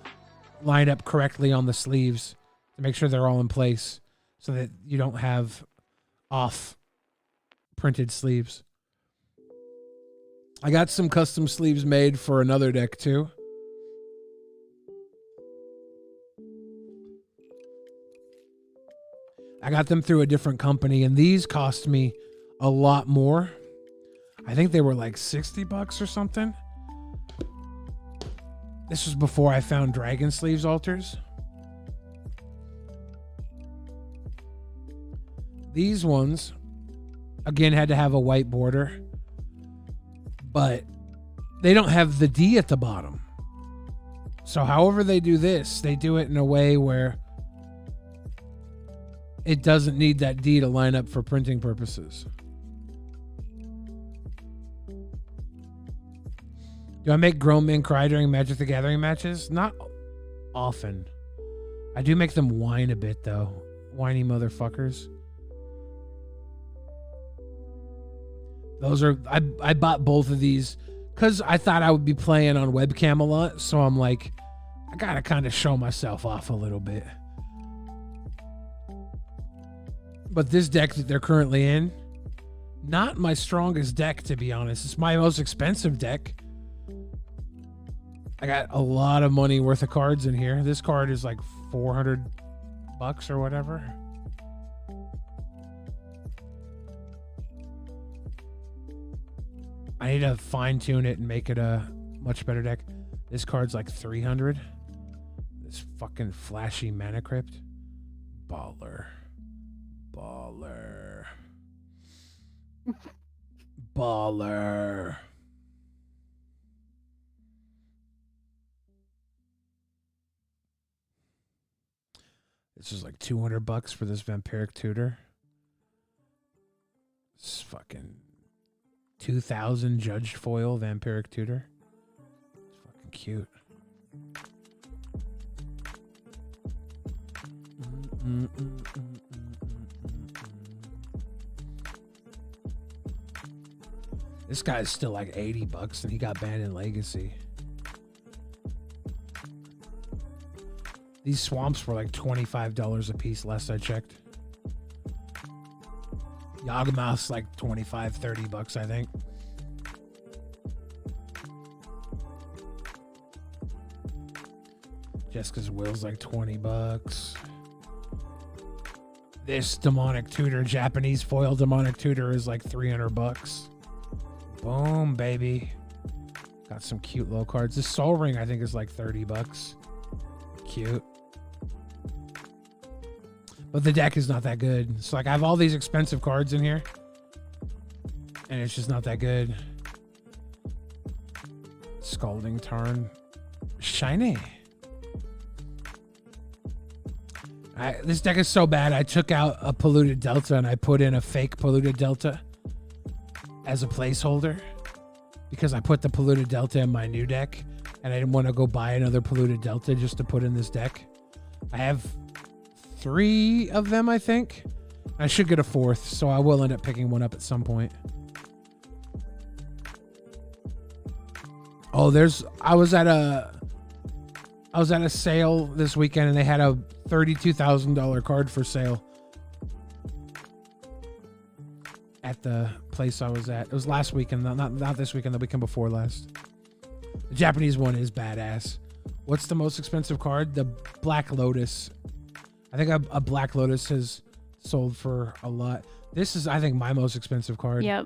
line up correctly on the sleeves, to make sure they're all in place so that you don't have off printed sleeves. I got some custom sleeves made for another deck too. I got them through a different company, and these cost me a lot more. I think they were like $60 or something. This was before I found Dragon Sleeves altars. These ones, again, had to have a white border, but they don't have the D at the bottom. So however they do this, they do it in a way where it doesn't need that D to line up for printing purposes. Do I make grown men cry during Magic the Gathering matches? Not often. I do make them whine a bit, though. Whiny motherfuckers. Those are... I bought both of these because I thought I would be playing on webcam a lot. So I'm like, I gotta kind of show myself off a little bit. But this deck that they're currently in, not my strongest deck, to be honest. It's my most expensive deck. I got a lot of money worth of cards in here. This card is like $400 or whatever. I need to fine tune it and make it a much better deck. This card's like 300. This fucking flashy mana crypt. Baller. Baller. Baller. This is like $200 for this Vampiric Tutor. This fucking 2000 Judged Foil Vampiric Tutor. It's fucking cute. This guy's still like $80 and he got banned in Legacy. These swamps were like $25 a piece last I checked. Yawgmoth's like $25-$30, I think. Jessica's Will's like $20. This demonic tutor, Japanese foil demonic tutor, is like $300. Boom, baby. Got some cute little cards. This Soul Ring, I think, is like $30. Cute. But the deck is not that good. So, like, I have all these expensive cards in here. And it's just not that good. Scalding Tarn. Shiny. This deck is so bad, I took out a Polluted Delta and I put in a fake Polluted Delta as a placeholder because I put the Polluted Delta in my new deck and I didn't want to go buy another Polluted Delta just to put in this deck. I have 3 of them, I think. I should get a 4th, so I will end up picking one up at some point. Oh, I was at a sale this weekend and they had a $32,000 card for sale at the place I was at. It was last weekend, not this weekend, the weekend before last. The Japanese one is badass. What's the most expensive card? The Black Lotus. I think a Black Lotus has sold for a lot. This is, I think, my most expensive card. Yep.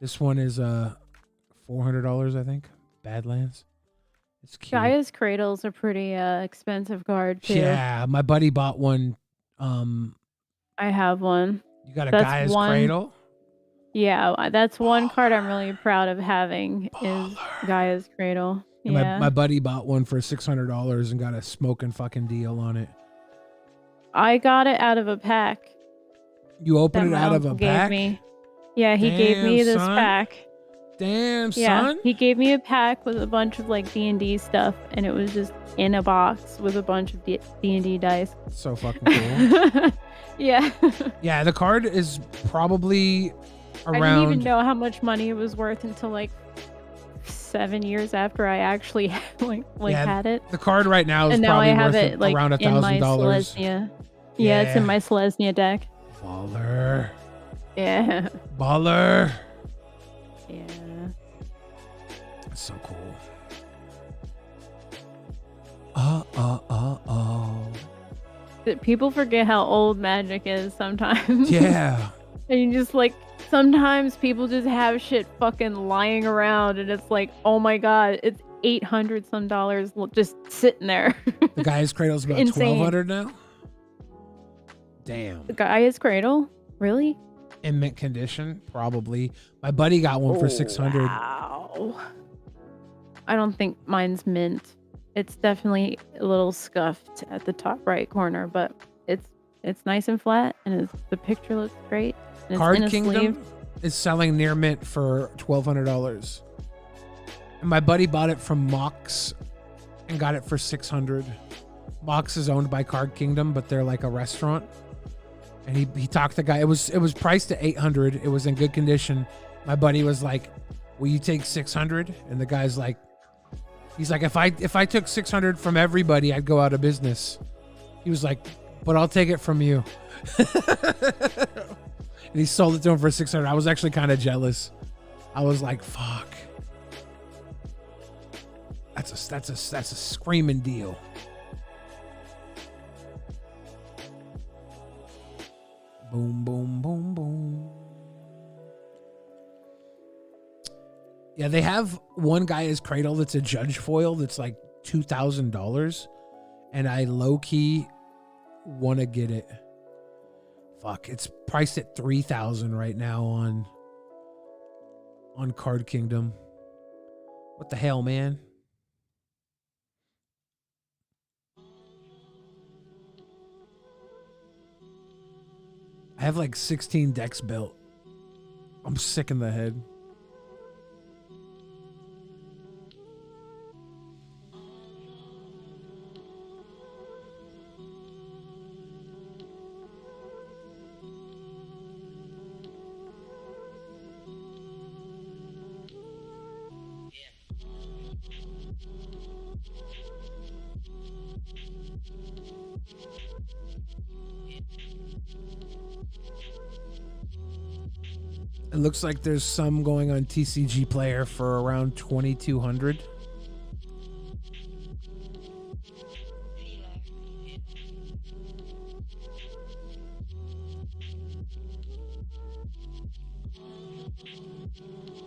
This one is $400, I think. Badlands. It's cute. Gaia's Cradle's a pretty expensive card too. Yeah, my buddy bought one. I have one. You got a Gaia's Cradle? Yeah, that's one card I'm really proud of having. Baller. Is Gaia's Cradle. And yeah. my buddy bought one for $600 and got a smoking fucking deal on it. I got it out of a pack. You opened it out of a pack? Yeah, he gave me this pack. Damn, yeah, son. He gave me a pack with a bunch of like D&D stuff, and it was just in a box with a bunch of D&D dice. So fucking cool. Yeah. Yeah, the card is probably around... I didn't even know how much money it was worth until like 7 years after I actually had it. The card right now is and now probably I have worth it like around $1,000. in my Selesnya. Yeah, it's in my Selesnya deck. Baller. Yeah. Baller. Yeah. That's so cool. People forget how old Magic is sometimes. Yeah. And you just like, sometimes people just have shit fucking lying around and it's like, oh my god, it's $800 some just sitting there. The Gaia's Cradle's about $1,200 now? Damn. The Gaia's Cradle? Really? In mint condition? Probably. My buddy got one for $600. Wow. I don't think mine's mint. It's definitely a little scuffed at the top right corner, but it's nice and flat, and the picture looks great. And Card Kingdom is selling near mint for $1,200. And my buddy bought it from Mox and got it for $600. Mox is owned by Card Kingdom, but they're like a restaurant. And he talked to the guy. It was priced at $800. It was in good condition. My buddy was like, "Will you take $600?" And the guy's like, he's like, if I took $600 from everybody, I'd go out of business. He was like, "But I'll take it from you." And he sold it to him for $600. I was actually kind of jealous. I was like, "Fuck, that's a screaming deal." Boom, boom, boom, boom. Yeah, they have one Gaia's Cradle that's a judge foil that's like $2,000. And I low-key want to get it. Fuck, it's priced at $3,000 right now on Card Kingdom. What the hell, man? I have like 16 decks built. I'm sick in the head. It looks like there's some going on TCG Player for around 2,200.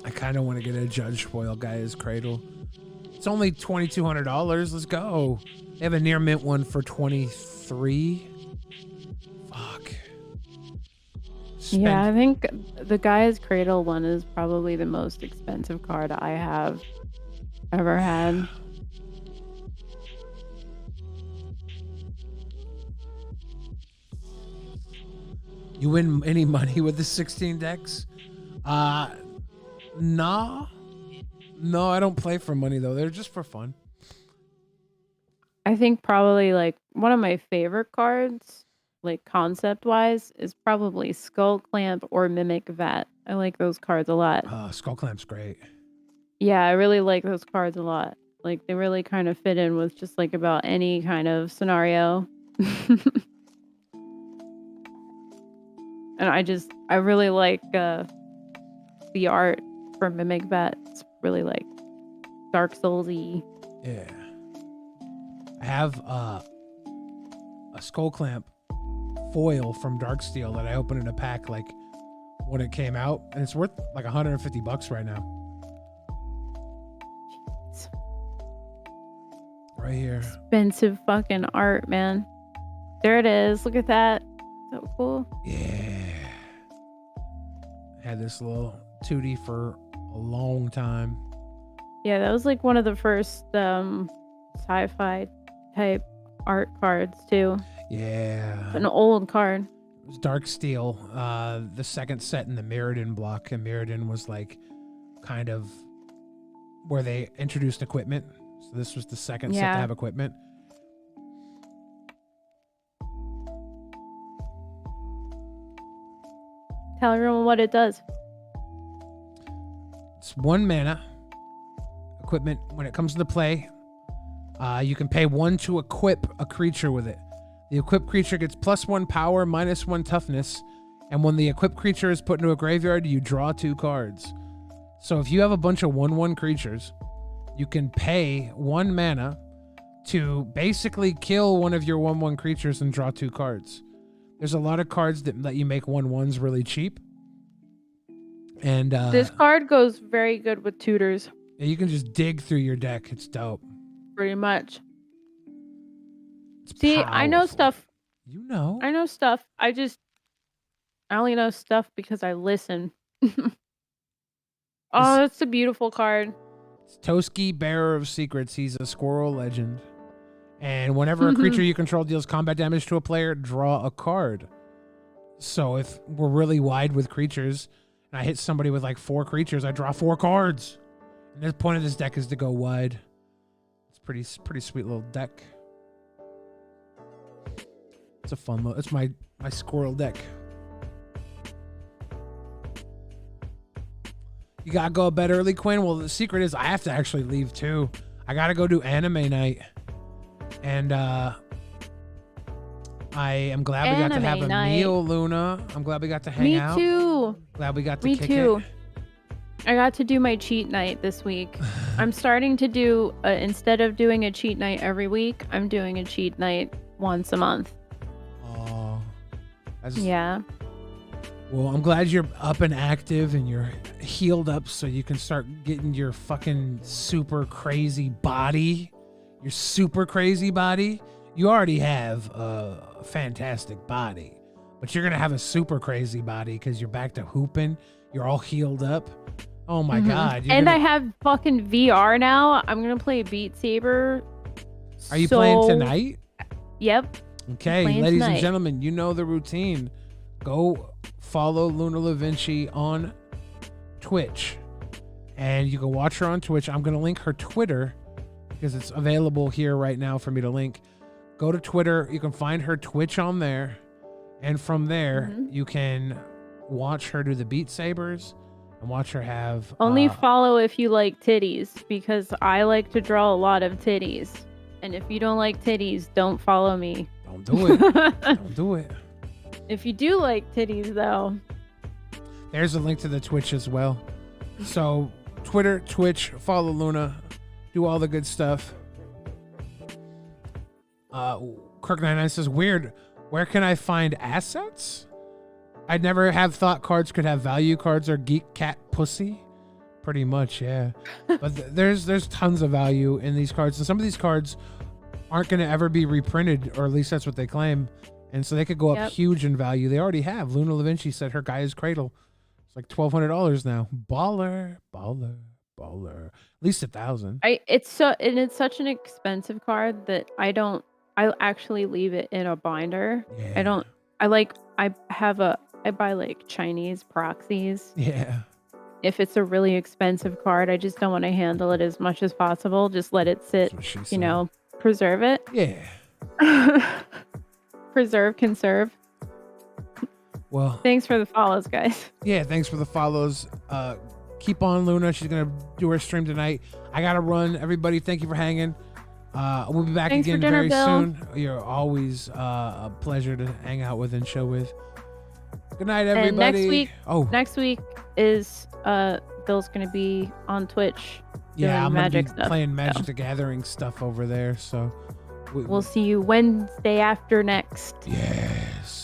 I kind of want to get a Judge Spoil Guy's Cradle. It's only $2,200. Let's go. They have a near mint one for 23. Fuck. Yeah, I think the Guy's Cradle one is probably the most expensive card I have ever had. You win any money with the 16 decks? Nah. No, I don't play for money though. They're just for fun. I think probably like one of my favorite cards, like concept wise, is probably Skull Clamp or Mimic Vat. I like those cards a lot. Skull Clamp's great. Yeah, I really like those cards a lot. Like they really kind of fit in with just like about any kind of scenario. And I really like the art for Mimic Vat. It's really like Dark Souls-y. Yeah. I have a Skull Clamp foil from Darksteel that I opened in a pack like when it came out, and it's worth like $150 right now. Jeez. Right here. Expensive fucking art, man. There it is. Look at that. So cool. Yeah. I had this little 2D for a long time. Yeah, that was like one of the first sci-fi type art cards too. Yeah. An old card. It was Darksteel, the second set in the Mirrodin block, and Mirrodin was like kind of where they introduced equipment. So this was the second set to have equipment. Tell everyone what it does. It's 1 mana. Equipment, when it comes into play, you can pay 1 to equip a creature with it. The equipped creature gets +1 power, -1 toughness, and when the equipped creature is put into a graveyard, you draw 2 cards. So if you have a bunch of 1/1 creatures, you can pay 1 mana to basically kill one of your 1/1 creatures and draw 2 cards. There's a lot of cards that let you make 1/1s really cheap. And this card goes very good with tutors. Yeah, you can just dig through your deck. It's dope. Pretty much. It's See, powerful. I know stuff. You know. I know stuff. I only know stuff because I listen. Oh, that's a beautiful card. It's Toski, Bearer of Secrets. He's a squirrel legend. And whenever a creature you control deals combat damage to a player, draw a card. So if we're really wide with creatures, and I hit somebody with like 4 creatures, I draw 4 cards. And the point of this deck is to go wide. It's pretty sweet little deck. It's a fun little. It's my squirrel deck. You gotta go to bed early, Quinn. Well, the secret is I have to actually leave too. I gotta go do anime night, and I am glad we got to have a meal, Luna. I'm glad we got to hang out. Me too. Glad we got to Me kick too. it. I got to do my cheat night this week. I'm starting to do, instead of doing a cheat night every week, I'm doing a cheat night once a month. Oh. Yeah. Well, I'm glad you're up and active and you're healed up so you can start getting your fucking super crazy body. Your super crazy body. You already have a fantastic body, but you're going to have a super crazy body because you're back to hooping. You're all healed up. Oh my God. And I have fucking VR now. I'm going to play Beat Saber. Are you playing tonight? Yep. Okay, ladies and gentlemen, you know the routine. Go follow Luna Vinci on Twitch. And you can watch her on Twitch. I'm going to link her Twitter because it's available here right now for me to link. Go to Twitter. You can find her Twitch on there. And from there, you can watch her do the Beat Sabers and watch her have Only follow if you like titties, because I like to draw a lot of titties. And if you don't like titties, don't follow me. Don't do it. Don't do it. If you do like titties, though. There's a link to the Twitch as well. So Twitter, Twitch, follow Luna, do all the good stuff. Kirk99 says, weird. Where can I find assets? I'd never have thought cards could have value. Cards are geek cat pussy. Pretty much, yeah. But there's tons of value in these cards. And some of these cards aren't going to ever be reprinted, or at least that's what they claim. And so they could go up huge in value. They already have. Luna Vinci said her Gaia's Cradle. It's like $1,200 now. Baller. At least 1,000. It's such an expensive card that I actually leave it in a binder. Yeah. I buy like Chinese proxies. Yeah. If it's a really expensive card, I just don't want to handle it as much as possible. Just let it sit, preserve it. Yeah. Preserve, conserve. Well, thanks for the follows, guys. Yeah, thanks for the follows. Keep on, Luna. She's going to do her stream tonight. I got to run. Everybody, thank you for hanging. We'll be back again very soon. You're always a pleasure to hang out with and chill with. Good night, everybody. And next week is Bill's going to be on Twitch. Yeah, I'm magic gonna be playing Magic the Gathering stuff over there. So we'll see you Wednesday after next. Yes.